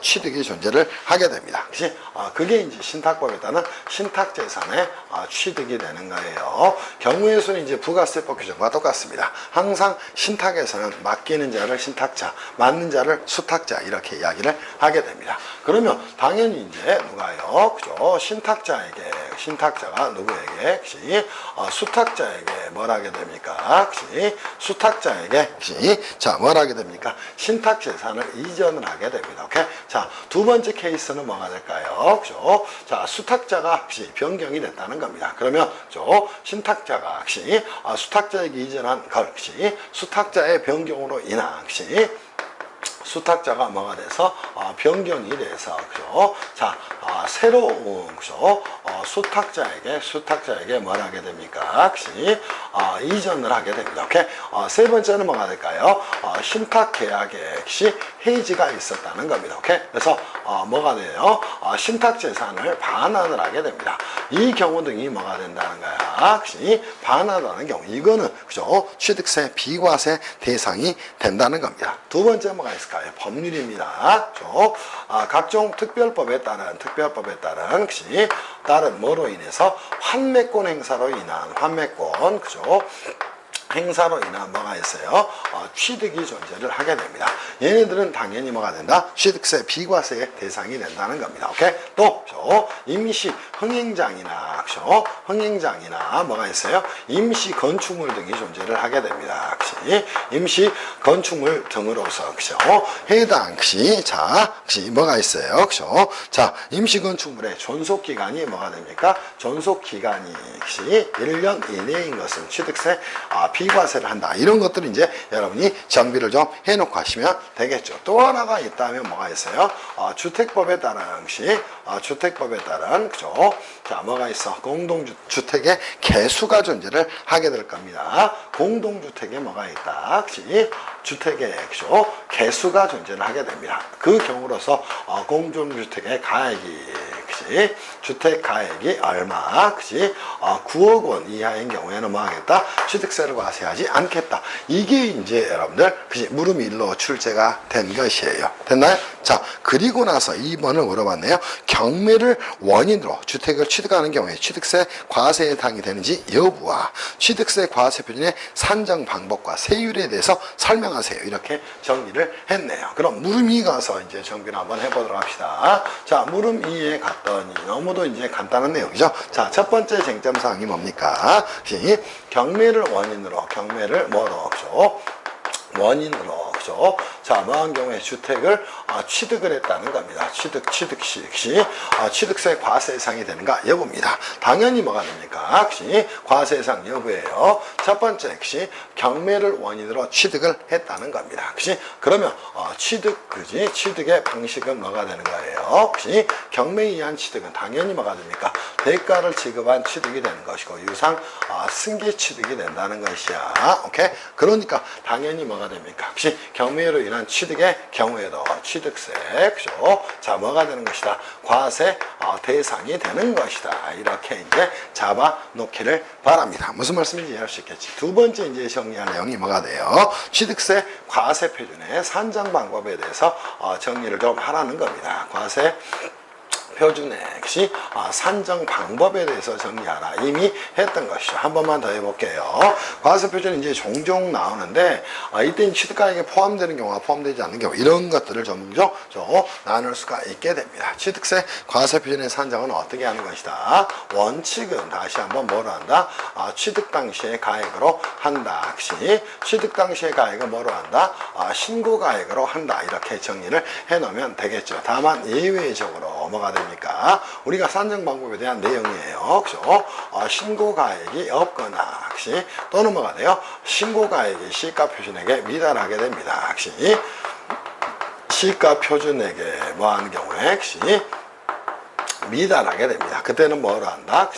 취득이 존재를 하게 됩니다. 그치? 그게 이제 신탁법에 따른 신탁재산의 취득이 되는 거예요. 경우의 수는 이제 부가세법 규정과 똑같습니다. 항상 신탁에서는 맡기는 자를 신탁자, 맡는 자를 수탁자 이렇게 이야기를 하게 됩니다. 그러면 당연히 이제 누가요? 그죠? 신탁자가 누구에게? 그치? 수탁자에게 뭘 하게 됩니까? 그치? 수탁자에게 자, 뭘 하게 됩니까? 신탁 재산을 이전을 하게 됩니다. 오케이? 자, 두 번째 케이스는 뭐가 될까요? 그죠? 자, 수탁자가 혹시 변경이 됐다는 겁니다. 그러면, 신탁자가 혹시, 수탁자에게 이전한 걸, 혹시, 수탁자의 변경으로 인한, 혹시, 수탁자가 뭐가 돼서 변경이 돼서 그죠? 자, 새로운 그죠? 수탁자에게 뭘 하게 됩니까? 혹시 이전을 하게 됩니다. 오케이? 세 번째는 뭐가 될까요? 신탁 계약에 혹시 해지가 있었다는 겁니다. 오케이? 그래서 뭐가 돼요? 신탁 재산을 반환을 하게 됩니다. 이 경우 등이 뭐가 된다는 거야? 혹시 반환하는 경우 이거는 그죠? 취득세 비과세 대상이 된다는 겁니다. 두 번째 뭐가 있을까요? 법률입니다. 그죠? 각종 특별법에 따른 혹시 다른 뭐로 인해서 환매권 행사로 인한 환매권 그죠? 행사로 인한 뭐가 있어요? 취득이 존재를 하게 됩니다. 얘네들은 당연히 뭐가 된다? 취득세 비과세의 대상이 된다는 겁니다. 오케이? 또 임시 흥행장이나 흥행장이나 뭐가 있어요? 임시 건축물 등이 존재를 하게 됩니다. 혹시 임시 건축물 등으로서 해당 혹시 뭐가 있어요? 자, 임시 건축물의 존속 기간이 뭐가 됩니까? 존속 기간이 혹시 1년 이내인 것은 취득세 비과세를 한다. 이런 것들을 이제 여러분이 정비를 좀 해놓고 하시면 되겠죠. 또 하나가 있다면 뭐가 있어요? 주택법에 따른 주택법에 따른 그죠? 자, 뭐가 있어? 공동주택의 개수가 존재를 하게 될 겁니다. 공동주택에 뭐가 있다? 혹시 주택의 개수가 존재를 하게 됩니다. 그 경우로서 공동주택의 가액이 주택 가액이 얼마? 9억 원 이하인 경우에는 뭐 하겠다? 취득세를 과세하지 않겠다. 이게 이제 여러분들 물음이 일로 출제가 된 것이에요. 됐나요? 자, 그리고 나서 2번을 물어봤네요. 경매를 원인으로 주택을 취득하는 경우에 취득세 과세에 해당이 되는지 여부와 취득세 과세 표준의 산정 방법과 세율에 대해서 설명하세요. 이렇게 정리를 했네요. 그럼 물음 2 가서 이제 정비를 한번 해보도록 합시다. 자, 물음 2에 갔더니 너무도 이제 간단한 내용이죠. 자, 첫 번째 쟁점 사항이 뭡니까? 경매를 원인으로, 경매를 뭐로, 원인으로, 자, 뭐한 경우에 주택을 취득을 했다는 겁니다. 취득 시 취득세 과세 대상이 되는가 여부입니다. 당연히 뭐가 됩니까? 과세 대상 여부예요. 첫 번째 경매를 원인으로 취득을 했다는 겁니다. 그러면 취득의 방식은 뭐가 되는 거예요? 경매에 의한 취득은 당연히 뭐가 됩니까? 대가를 지급한 취득이 되는 것이고 유상 승계 취득이 된다는 것이야. 오케이? 그러니까 당연히 뭐가 됩니까? 경매로 인한 취득의 경우에도 취득세, 그죠? 자, 뭐가 되는 것이다? 과세 대상이 되는 것이다. 이렇게 이제 잡아 놓기를 바랍니다. 무슨 말씀인지 이해할 수 있겠지. 두 번째 이제 정리할 내용이 뭐가 돼요? 취득세 과세 표준의 산정 방법에 대해서 정리를 좀 하라는 겁니다. 과세 표준액시 산정 방법에 대해서 정리하라 이미 했던 것이죠. 한 번만 더 해볼게요. 과세표준은 이제 종종 나오는데 이때 취득가액에 포함되는 경우와 포함되지 않는 경우 이런 것들을 전문적으로 나눌 수가 있게 됩니다. 취득세 과세표준의 산정은 어떻게 하는 것이다. 원칙은 다시 한번 뭐로 한다. 취득 당시의 가액으로 한다. 취득 당시의 가액을 뭐로 한다. 신고가액으로 한다. 이렇게 정리를 해놓으면 되겠죠. 다만 예외적으로 뭐가 됩니까? 우리가 산정 방법에 대한 내용이에요. 그죠? 신고가액이 없거나 또는 뭐가 돼요? 신고가액이 시가표준액에 미달하게 됩니다. 시가표준액에 뭐하는 경우에 미달하게 됩니다. 그때는 뭐로 한다?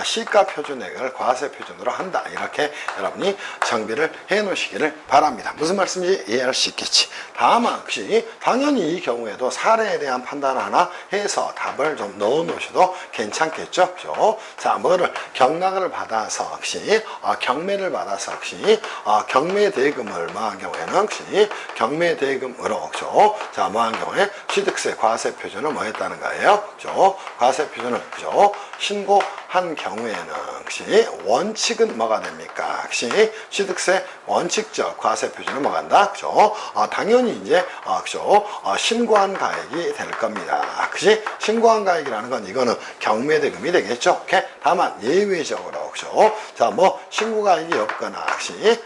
시가표준액을 과세표준으로 한다. 이렇게 여러분이 정비를 해 놓으시기를 바랍니다. 무슨 말씀인지 이해할 수 있겠지. 다만 당연히 이 경우에도 사례에 대한 판단 하나 해서 답을 좀 넣어 놓으셔도 괜찮겠죠. 그죠? 자, 뭐를 경락을 받아서 경매를 받아서 경매대금을 뭐한 경우에는 경매대금으로 그죠? 자, 뭐한 경우에 취득세 과세표준을 뭐 했다는 거예요? 그죠? 과세표준을 그죠? 신고한 경우에는 원칙은 뭐가 됩니까? 취득세 원칙적 과세표준은 뭐 간다? 그죠? 당연히 이제 그죠? 신고한 가액이 될 겁니다. 신고한 가액이라는 건 이거는 경매대금이 되겠죠? 오케이? 다만 예외적으로 그죠? 자, 뭐 신고가액이 없거나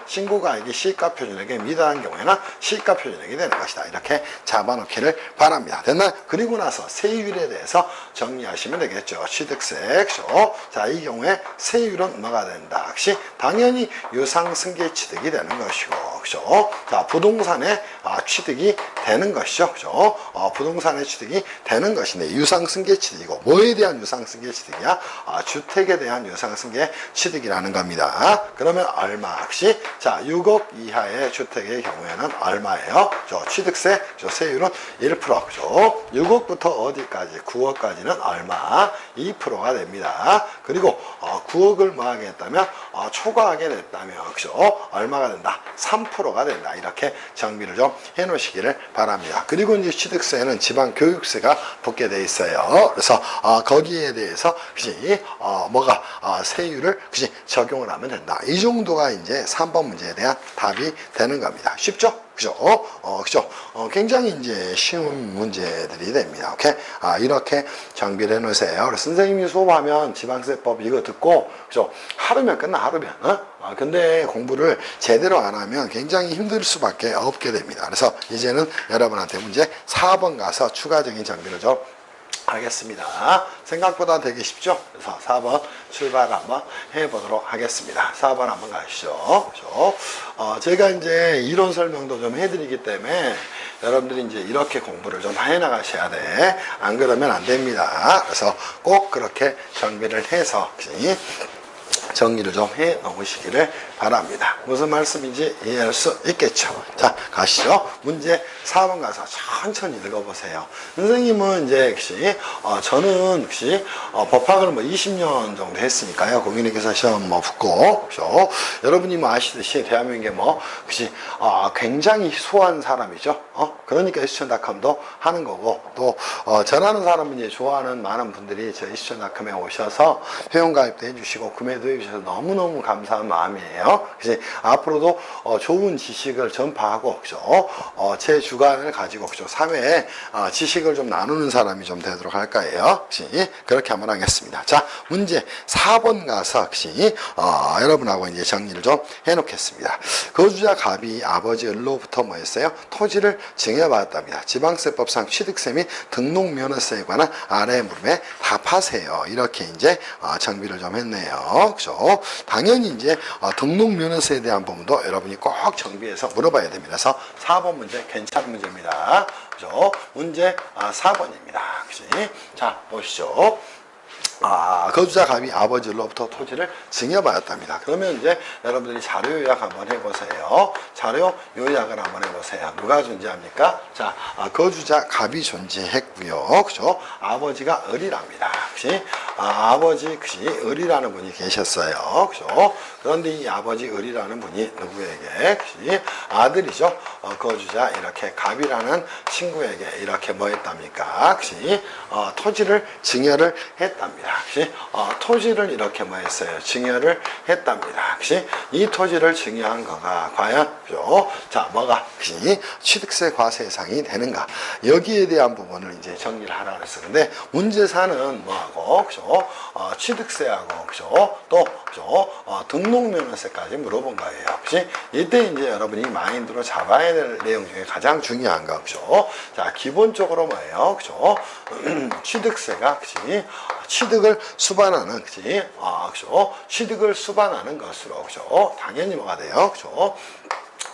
신고가액이 시가표준액에 미달한 경우에는 시가표준액이 되는 것이다. 이렇게 잡아놓기를 바랍니다. 됐나요? 그리고 나서 세율에 대해서 정리하시면 되겠죠. 취득세 그죠? 자, 이 경우에 세율은 뭐가 된다? 당연히 유상승계 취득이 되는 것이고 그죠? 자, 부동산에 취득이 되는 것이죠. 그죠? 부동산에 취득이 되는 것인데 유상승계 취득이고 뭐에 대한 유상승계 취득이야? 주택에 대한 유상승계 취득이라는 겁니다. 그러면 얼마? 자, 6억 이하의 주택의 경우에는 얼마예요? 취득세 세율은 1%. 그죠? 6억부터 어디까지? 9억까지는 얼마? 2%가 됩니다. 그리고 9억을 뭐 하겠다면 초과하게 됐다면 그죠? 얼마가 된다? 3%가 된다. 이렇게 정비를 좀 해 놓으시기를 바랍니다. 그리고 이제 취득세는 지방교육세가 붙게 돼 있어요. 그래서 거기에 대해서 뭐가 세율을 적용을 하면 된다. 이 정도가 이제 3번 문제에 대한 답이 되는 겁니다. 쉽죠? 그죠? 그죠? 굉장히 이제 쉬운 문제들이 됩니다. 오케이? 이렇게 정비를 해 놓으세요. 그래서 선생님이 수업하면 지방세법 이거 듣고, 그죠? 하루면 끝나, 하루면. 근데 공부를 제대로 안 하면 굉장히 힘들 수밖에 없게 됩니다. 그래서 이제는 여러분한테 문제 4번 가서 추가적인 정비를 좀 하겠습니다. 생각보다 되게 쉽죠? 그래서 4번 출발 한번 해보도록 하겠습니다. 4번 한번 가시죠. 그렇죠? 제가 이제 이론 설명도 좀 해드리기 때문에 여러분들이 이제 이렇게 공부를 좀 해나가셔야 돼. 안 그러면 안 됩니다. 그래서 꼭 그렇게 정비를 해서 정리를 좀 해 놓으시기를 바랍니다. 무슨 말씀인지 이해할 수 있겠죠? 자, 가시죠. 문제 4번 가서 천천히 읽어보세요. 선생님은 이제 저는 법학을 20년 정도 했으니까요. 공인회계사 시험 붙고, 그죠? 여러분이 아시듯이 대한민국에 굉장히 소한 사람이죠. 그러니까 이수천닷컴도 하는 거고, 또 전하는 사람은 이제 좋아하는 많은 분들이 저희 이수천닷컴에 오셔서 회원가입도 해주시고 구매도 해주셔서 너무너무 감사한 마음이에요. 그래서 앞으로도 좋은 지식을 전파하고, 그죠? 제 주관을 가지고, 그죠? 사회에 지식을 좀 나누는 사람이 좀 되도록 할 거예요. 그렇게 한번 하겠습니다. 자, 문제 4번 가서 여러분하고 이제 정리를 좀 해놓겠습니다. 거주자 갑이 아버지 을로부터 뭐 했어요? 토지를 증여받았답니다. 지방세법상 취득세 및 등록면허세에 관한 아래의 물음에 답하세요. 이렇게 이제 정비를 좀 했네요. 그죠? 당연히 이제 등록면허세에 대한 부분도 여러분이 꼭 정비해서 물어봐야 됩니다. 그래서 4번 문제 괜찮은 문제입니다. 그죠? 문제 4번입니다. 그치? 자, 보시죠. 거주자 갑이 아버지로부터 토지를 증여받았답니다. 그러면 이제 여러분들이 자료 요약 한번 해보세요. 자료 요약을 한번 해보세요. 누가 존재합니까? 자, 거주자 갑이 존재했고요. 그죠? 아버지가 을이랍니다. 그치? 아버지 그시 을이라는 분이 계셨어요. 그죠? 그런데 이 아버지 을이라는 분이 누구에게 그시 아들이죠. 거주자 이렇게 갑이라는 친구에게 이렇게 뭐 했답니까? 그시 토지를 증여를 했답니다. 그시 토지를 이렇게 뭐 했어요? 증여를 했답니다. 그시 이 토지를 증여한 거가 과연 그죠? 자, 뭐가 그시 취득세 과세 예상이 되는가? 여기에 대한 부분을 이제 정리를 하라 그랬어요. 근데 문제사는 뭐하고 그죠? 취득세하고 그죠? 또 그죠? 등록면허세까지 물어본 거예요. 그지? 이때 이제 여러분이 마인드로 잡아야 될 내용 중에 가장 중요한 거 그죠? 자, 기본적으로 뭐예요? 그죠? 취득세가 그지? 취득을 수반하는 그지? 그죠? 취득을 수반하는 것으로 그죠? 당연히 뭐가 돼요? 그죠?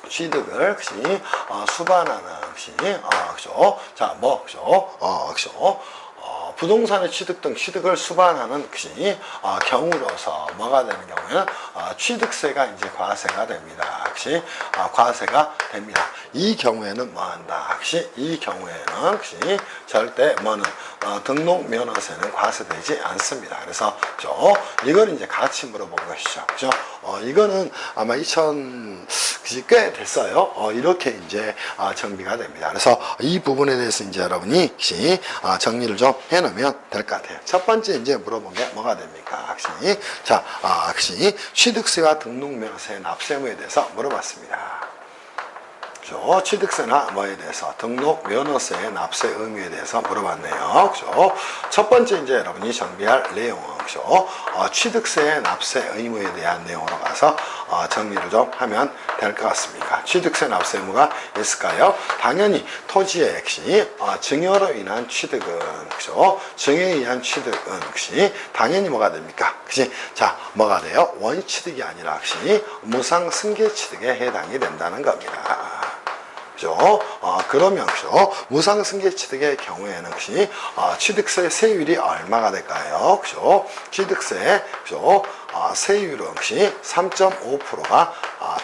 취득을 그시 수반하는 그시 그죠? 자, 뭐 그죠? 그죠? 부동산의 취득 등 취득을 수반하는 그시 경우로서 뭐가 되는 경우에는 취득세가 이제 과세가 됩니다. 그시 과세가 됩니다. 이 경우에는 뭐 한다? 그시 이 경우에는 그시 절대 뭐는 등록 면허세는 과세되지 않습니다. 그래서 그죠? 이걸 이제 같이 물어본 것이죠. 그죠? 이거는 아마 2000 그시 꽤 됐어요. 이렇게 이제 정비가 됩니다. 그래서 이 부분에 대해서 이제 여러분이 그시 정리를 좀 해놓으면 될 것 같아요. 첫 번째 이제 물어본 게 뭐가 됩니까? 그시 자, 그시 취득세와 등록면허세 납세무에 대해서 물어봤습니다. 그죠? 취득세나 뭐에 대해서 등록 면허세 납세 의무에 대해서 물어봤네요. 그죠? 첫 번째 이제 여러분이 정비할 내용은 그죠? 취득세 납세 의무에 대한 내용으로 가서 정리를 좀 하면 될 것 같습니다. 취득세 납세 의무가 있을까요? 당연히 토지의 액시 증여로 인한 취득은 그죠? 증여에 의한 취득은 그시 당연히 뭐가 됩니까? 그시 자, 뭐가 돼요? 원취득이 아니라 그시 무상 승계 취득에 해당이 된다는 겁니다. 그죠? 그러면 그죠? 무상 승계 취득의 경우에는 혹시 취득세 세율이 얼마가 될까요? 그죠? 취득세 그죠? 세율은 혹시 3.5%가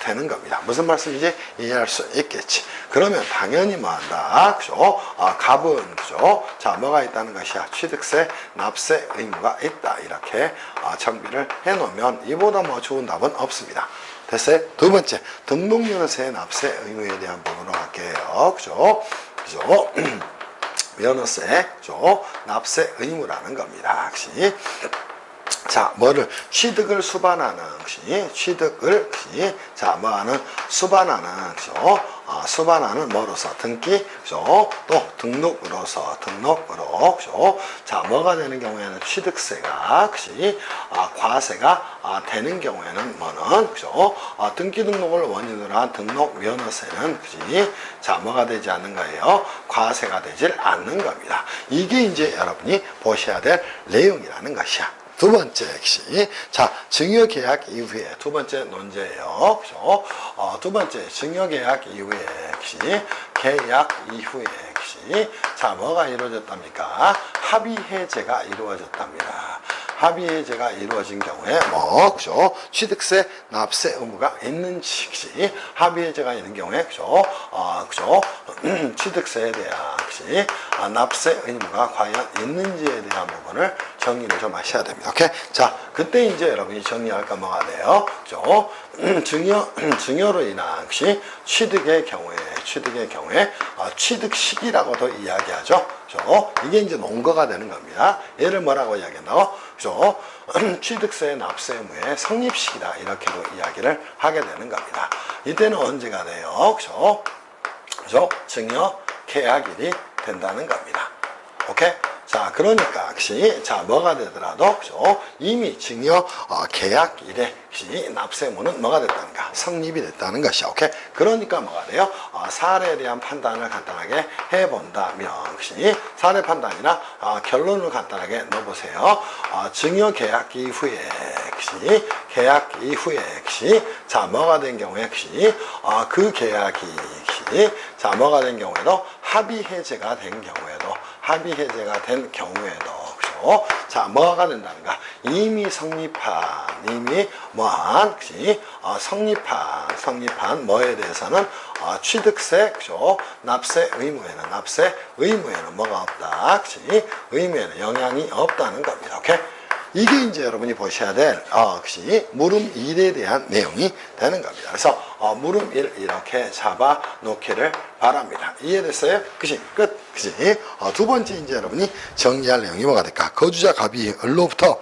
되는 겁니다. 무슨 말씀인지 이해할 수 있겠지. 그러면 당연히 뭐 한다? 그죠? 갑은 그죠? 자, 뭐가 있다는 것이야? 취득세 납세 의무가 있다. 이렇게 정비를 해 놓으면 이보다 뭐 좋은 답은 없습니다. 됐어요? 두 번째, 등록면허세 납세 의무에 대한 부분으로 갈게요. 그죠? 그죠? 면허세, 그죠? 납세 의무라는 겁니다. 혹시. 자, 뭐를 취득을 수반하는 것이 취득을 자, 뭐하는 수반하는 그죠? 수반하는 뭐로서 등기 그죠? 또 등록으로서 등록으로 그죠? 자, 뭐가 되는 경우에는 취득세가 그시 과세가 되는 경우에는 뭐는 그죠? 등기 등록을 원인으로 한 등록 면허세는 그지? 자, 뭐가 되지 않는 거예요? 과세가 되질 않는 겁니다. 이게 이제 여러분이 보셔야 될 내용이라는 것이야. 두 번째 역시 자, 증여계약 이후에 두 번째 논제예요. 그죠? 두 번째 증여계약 이후에 역시 계약 이후에 역시 자, 뭐가 이루어졌답니까? 합의해제가 이루어졌답니다. 합의해제가 이루어진 경우에 뭐 그죠? 취득세 납세 의무가 있는지 혹시 합의해제가 있는 경우에 그죠? 그죠? 취득세에 대한 혹시 납세 의무가 과연 있는지에 대한 부분을 정리를 좀 하셔야 됩니다. 오케이? 자, 그때 이제 여러분이 정리할까 뭐가 돼요? 그죠? 증여로 인한 혹시 취득의 경우에 취득 시기라고도 이야기하죠. 그죠? 이게 이제 논거가 되는 겁니다. 얘를 뭐라고 이야기한다고? 그죠? 취득세 납세 의무의 성립 시기다. 이렇게도 이야기를 하게 되는 겁니다. 이때는 언제가 돼요? 그죠? 그죠? 증여 계약일이 된다는 겁니다. 오케이? 자, 그러니까 혹시 자, 뭐가 되더라도 그죠? 이미 증여 계약일에 혹시 납세의무는 뭐가 됐다는가? 성립이 됐다는 것이야. 오케이? 그러니까 뭐가 돼요? 사례에 대한 판단을 간단하게 해본다면 혹시 사례 판단이나 결론을 간단하게 넣어보세요. 증여 계약 이후에 혹시 계약 이후에 혹시 자, 뭐가 된 경우에 혹시 그 계약이 혹시 자, 뭐가 된 경우에도 합의 해제가 된 경우에도 합의해제가 된 경우에도 그죠? 자, 뭐가 된다는가? 이미 뭐한 혹시 성립한 뭐에 대해서는 취득세 그죠? 납세 의무에는 뭐가 없다. 혹시 의무에는 영향이 없다는 겁니다. 오케이? 이게 이제 여러분이 보셔야 될 것이 물음 1에 대한 내용이 되는 겁니다. 그래서 물음 1 이렇게 잡아 놓기를 바랍니다. 이해됐어요? 그치? 끝. 그치? 두 번째 이제 여러분이 정리할 내용이 뭐가 될까? 거주자 갑이 을로부터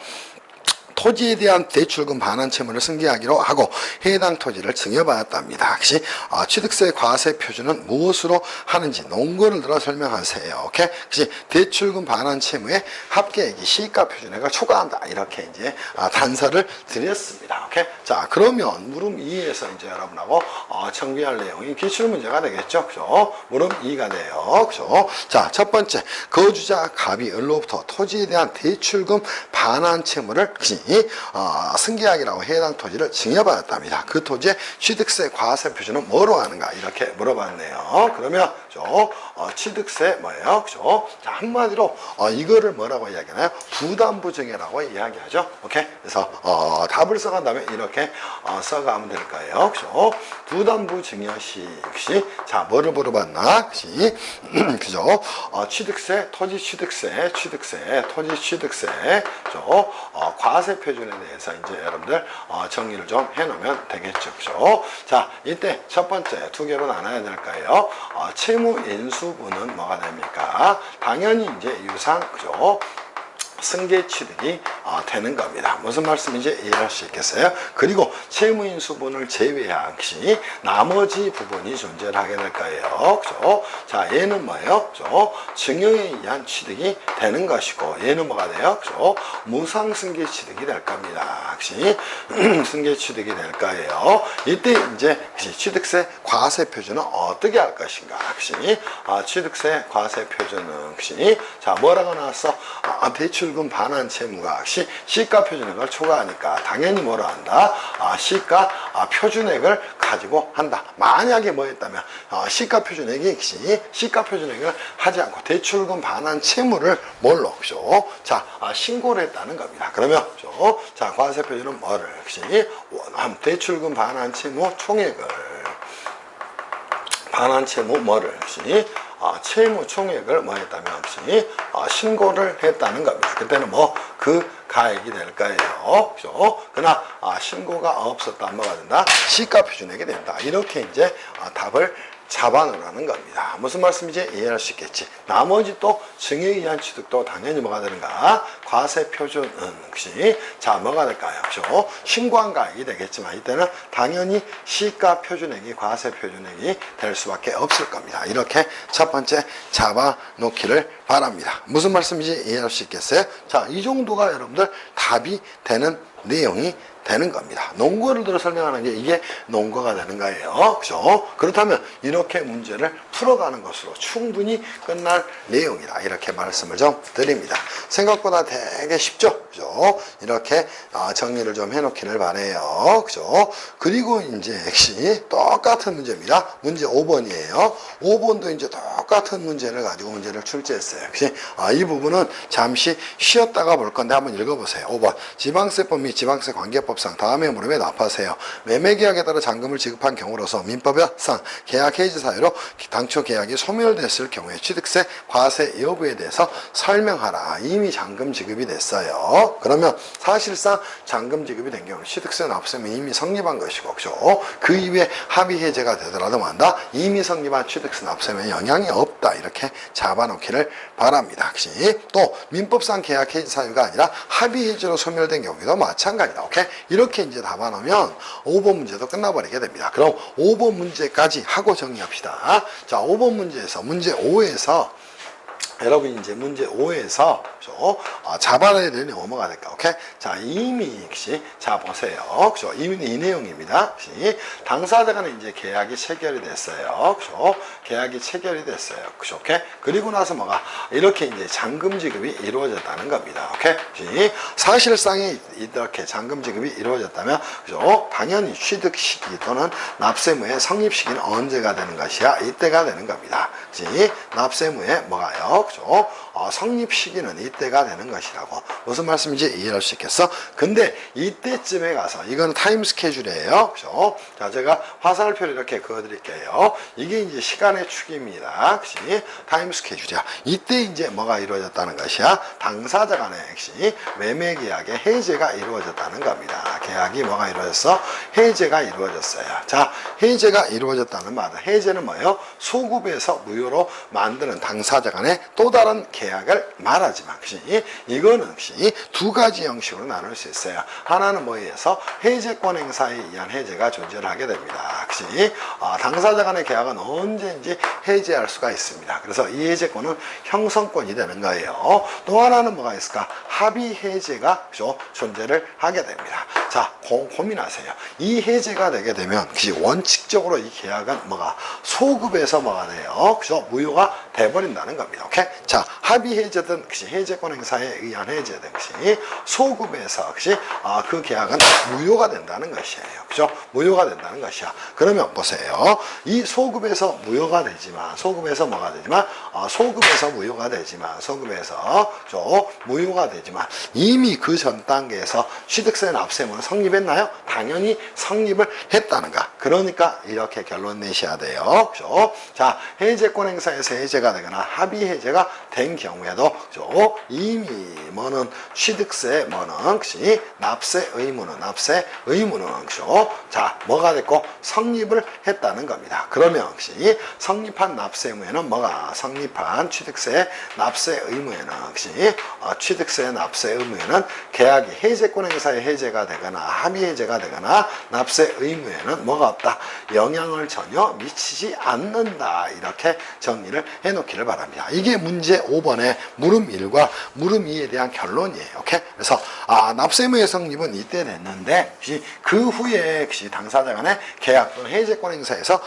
토지에 대한 대출금 반환 채무를 승계하기로 하고 해당 토지를 증여받았답니다. 혹시 취득세 과세 표준은 무엇으로 하는지 논거를 들어 설명하세요. 오케이? 혹시 대출금 반환 채무의 합계액이 시가 표준액을 초과한다. 이렇게 이제 단서를 드렸습니다. 오케이? 자, 그러면 물음 2에서 이제 여러분하고 정리할 내용이 기출 문제가 되겠죠. 그죠? 물음 2가 돼요. 그죠? 자, 첫 번째 거주자 갑이 을로부터 토지에 대한 대출금 반환 채무를 승계하기라고 해당 토지를 증여받았답니다. 그 토지의 취득세 과세 표준은 뭐로 하는가 이렇게 물어봤네요. 그러면 취득세 뭐예요? 그죠? 자, 한마디로 이거를 뭐라고 이야기하나요? 부담부 증여라고 이야기하죠. 오케이? 그래서 답을 써간 다음에 이렇게 써가면 될 거예요. 그죠? 부담부 증여 시 역시 자 뭐를 물어봤나? 그지? 그죠? 취득세, 토지 취득세, 토지 취득세, 그죠? 과세 표준에 대해서 이제 여러분들 정리를 좀 해놓으면 되겠죠. 그죠? 자, 이때 첫 번째 두 개로 나눠야 될까요? 채무 인수분은 뭐가 됩니까? 당연히 이제 유상, 그죠? 승계 취득이 되는 겁니다. 무슨 말씀인지 이해할 수 있겠어요? 그리고 채무인수분을 제외한 것이 나머지 부분이 존재를 하게 될 거예요. 그죠? 자, 얘는 뭐예요? 그죠? 증여에 의한 취득이 되는 것이고, 얘는 뭐가 돼요? 그죠? 무상승계 취득이 될 겁니다. 역시 승계 취득이 될 거예요. 이때 이제 취득세 과세 표준은 어떻게 할 것인가? 역시 취득세 과세 표준은 역시 자 뭐라고 나왔어? 대출금 반환 채무가 시가 표준액을 초과하니까 당연히 뭐라 한다? 시가 표준액을 가지고 한다. 만약에 뭐 했다면 시가 표준액이 시가 표준액을 하지 않고 대출금 반환 채무를 뭘로? 그죠? 자, 신고를 했다는 겁니다. 그러면 그죠? 자, 과세 표준은 뭐를? 대출금 반환 채무 총액을 반환 채무 뭐를? 채무 총액을 뭐 했다면 없이 신고를 했다는 겁니다. 그때는 뭐 그 가액이 될 거예요. 그죠? 그러나 신고가 없었다 뭐가 된다? 시가 표준액이 된다. 이렇게 이제 답을 잡아놓으라는 겁니다. 무슨 말씀인지 이해할 수 있겠지. 나머지 또 증여에 의한 취득도 당연히 뭐가 되는가? 과세 표준은 혹시 자 뭐가 될까요? 그죠? 신고한 가액이 되겠지만 이때는 당연히 시가 표준액이 과세 표준액이 될 수밖에 없을 겁니다. 이렇게 첫 번째 잡아놓기를 바랍니다. 무슨 말씀인지 이해할 수 있겠어요? 자, 이 정도가 여러분들 답이 되는 내용이 되는 겁니다. 논거를 들어 설명하는 게 이게 논거가 되는 거예요. 그죠? 그렇다면 이렇게 문제를 풀어가는 것으로 충분히 끝날 내용이다. 이렇게 말씀을 좀 드립니다. 생각보다 되게 쉽죠? 그죠? 이렇게 정리를 좀 해놓기를 바래요. 그죠? 그리고 이제 역시 똑같은 문제입니다. 문제 5번이에요. 5번도 이제 똑같은 문제를 가지고 문제를 출제했어요. 역시 이 부분은 잠시 쉬었다가 볼 건데 한번 읽어보세요. 5번. 지방세법 및 지방세 관계법 상 다음의 물음에 답하세요. 매매계약에 따라 잔금을 지급한 경우로서 민법상 계약 해지 사유로 당초 계약이 소멸됐을 경우에 취득세 과세 여부에 대해서 설명하라. 이미 잔금 지급이 됐어요. 그러면 사실상 잔금 지급이 된 경우 취득세 납세는 이미 성립한 것이고 그죠? 그 이후에 합의 해제가 되더라도 만다 이미 성립한 취득세 납세면 영향이 없다. 이렇게 잡아놓기를 바랍니다. 혹시 또 민법상 계약 해지 사유가 아니라 합의 해지로 소멸된 경우에도 마찬가지다. 오케이? 이렇게 이제 답안하면 5번 문제도 끝나버리게 됩니다. 그럼 5번 문제까지 하고 정리합시다. 자, 5번 문제에서 문제 5에서 여러분 이제 문제 5에서 잡아내야 되는 뭐가 될까? 오케이? 자, 이미 역시 자 보세요. 그죠? 이미 이 내용입니다. 역시 당사자간에 이제 계약이 체결이 됐어요. 그죠? 계약이 체결이 됐어요. 그죠? 오케이? 그리고 나서 뭐가 이렇게 이제 잔금 지급이 이루어졌다는 겁니다. 오케이? 사실상에 이렇게 잔금 지급이 이루어졌다면 그죠? 당연히 취득 시기 또는 납세무의 성립 시기는 언제가 되는 것이야? 이때가 되는 겁니다. 납세무에 뭐가요? 그죠? 성립 시기는 이때가 되는 것이라고. 무슨 말씀인지 이해할 수 있겠어? 근데 이때쯤에 가서, 이거는 타임 스케줄이에요. 그죠? 자, 제가 화살표를 이렇게 그어드릴게요. 이게 이제 시간의 축입니다. 그치? 타임 스케줄이야. 이때 이제 뭐가 이루어졌다는 것이야? 당사자 간의 역시 매매 계약의 해제가 이루어졌다는 겁니다. 계약이 뭐가 이루어졌어? 해제가 이루어졌어요. 자, 해제가 이루어졌다는 말은, 해제는 뭐예요? 소급에서 무효로 만드는 당사자 간의 또 다른 계약을 말하지만, 그치? 이거는 역시 두 가지 형식으로 나눌 수 있어요. 하나는 뭐에 의해서 해제권 행사에 의한 해제가 존재를 하게 됩니다. 그치? 당사자 간의 계약은 언제든지 해제할 수가 있습니다. 그래서 이 해제권은 형성권이 되는 거예요. 또 하나는 뭐가 있을까? 합의 해제가, 그죠? 존재를 하게 됩니다. 자, 고민하세요. 이 해제가 되게 되면, 그치? 원칙적으로 이 계약은 뭐가? 소급에서 뭐가 돼요? 그죠? 무효가 돼버린다는 겁니다. 오케이? 자, 합의 해제든, 그치? 해제권 행사에 의한 해제든, 그치? 소급에서, 그치? 그 계약은 무효가 된다는 것이에요. 그죠? 무효가 된다는 것이야. 그러면 보세요. 이 소급에서 무효가 되지만, 소급에서 뭐가 되지만, 소급에서 무효가 되지만, 소급에서, 그죠? 무효가 되지만, 이미 그 전 단계에서 취득세 납세문은 성립했나요? 당연히 성립을 했다는가. 그러니까 이렇게 결론 내셔야 돼요. 그죠? 자, 해제권 행사에서 해제가 되거나 합의 해제가 된 경우에도, 그죠? 이미 뭐는 취득세 뭐는, 그치? 납세 의무는, 그죠? 자, 뭐가 됐고 성립을 했다는 겁니다. 그러면 혹시 성립한 납세 의무에는 뭐가? 성립한 취득세 납세 의무에는, 그치? 취득세 납세 의무에는 계약이 해제권 행사에 해제가 되거나 합의 해제가 되거나 납세 의무에는 뭐가 없다? 영향을 전혀 미치지 않는다. 이렇게 정리를 해놓기를 바랍니다. 이게 문제 5번의 물음 1과 물음 2에 대한 결론이에요. 오케이? 그래서 납세 의무의 성립은 이때 됐는데, 그 후에 당사자 간의 계약 또는 해제권 행사에서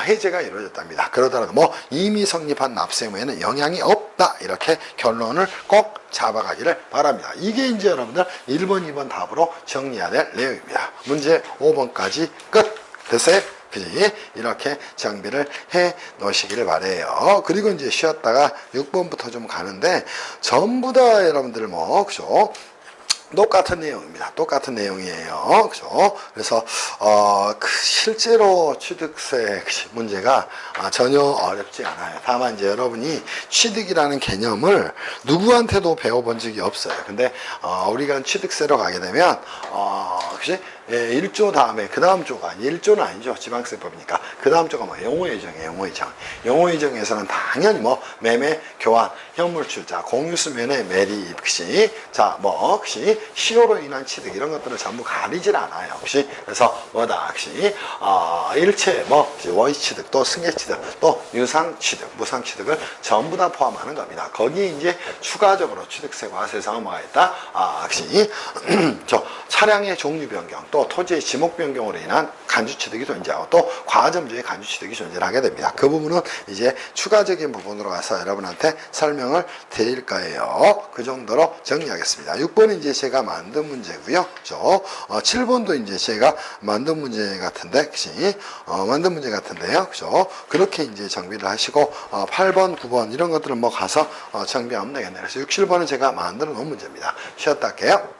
해제가 이루어졌답니다. 그러더라도 뭐 이미 성립한 납세 의무에는 영향이 없다. 이렇게 결론을 꼭 잡아가기를 바랍니다. 이게 이제 여러분들 1번, 2번 답으로 정리해야 될 내용입니다. 문제 5번까지 끝. 됐어요? 그지? 이렇게 정비를 해 놓으시기를 바래요. 그리고 이제 쉬었다가 6번부터 좀 가는데, 전부 다 여러분들 뭐, 그죠? 똑같은 내용입니다. 똑같은 내용이에요. 그죠? 그래서, 실제로 취득세 문제가 전혀 어렵지 않아요. 다만 이제 여러분이 취득이라는 개념을 누구한테도 배워본 적이 없어요. 근데, 우리가 취득세로 가게 되면, 그치? 1조 다음에 그 다음 조가 1조는 아니죠. 지방세법이니까. 그 다음 조가 뭐 용어예정이에요. 용어예정. 용어예정에서는 당연히 뭐 매매, 교환, 현물출자, 공유수면의 매립, 그치? 자, 뭐, 그치? 시효로 인한 취득 이런 것들을 전부 가리질 않아요. 그치? 그래서 뭐다, 그치? 일체 뭐 원시취득, 또 승계취득, 또 유상취득, 무상취득을 전부 다 포함하는 겁니다. 거기에 이제 추가적으로 취득세 과세상은 뭐가 있다? 그치? 저 차량의 종류 변경, 또 토지의 지목 변경으로 인한 간주취득이 존재하고, 또 과점주의 간주취득이 존재하게 됩니다. 그 부분은 이제 추가적인 부분으로 가서 여러분한테 설명을 드릴 거예요. 그 정도로 정리하겠습니다. 6번은 이제 제가 만든 문제고요. 7번도 이제 제가 만든 문제 같은데, 그치? 만든 문제 같은데요. 그죠? 그렇게 이제 정비를 하시고, 8번, 9번 이런 것들은 뭐 가서 정비하면 되겠네요. 그래서 6, 7번은 제가 만들어 놓은 문제입니다. 쉬었다 할게요.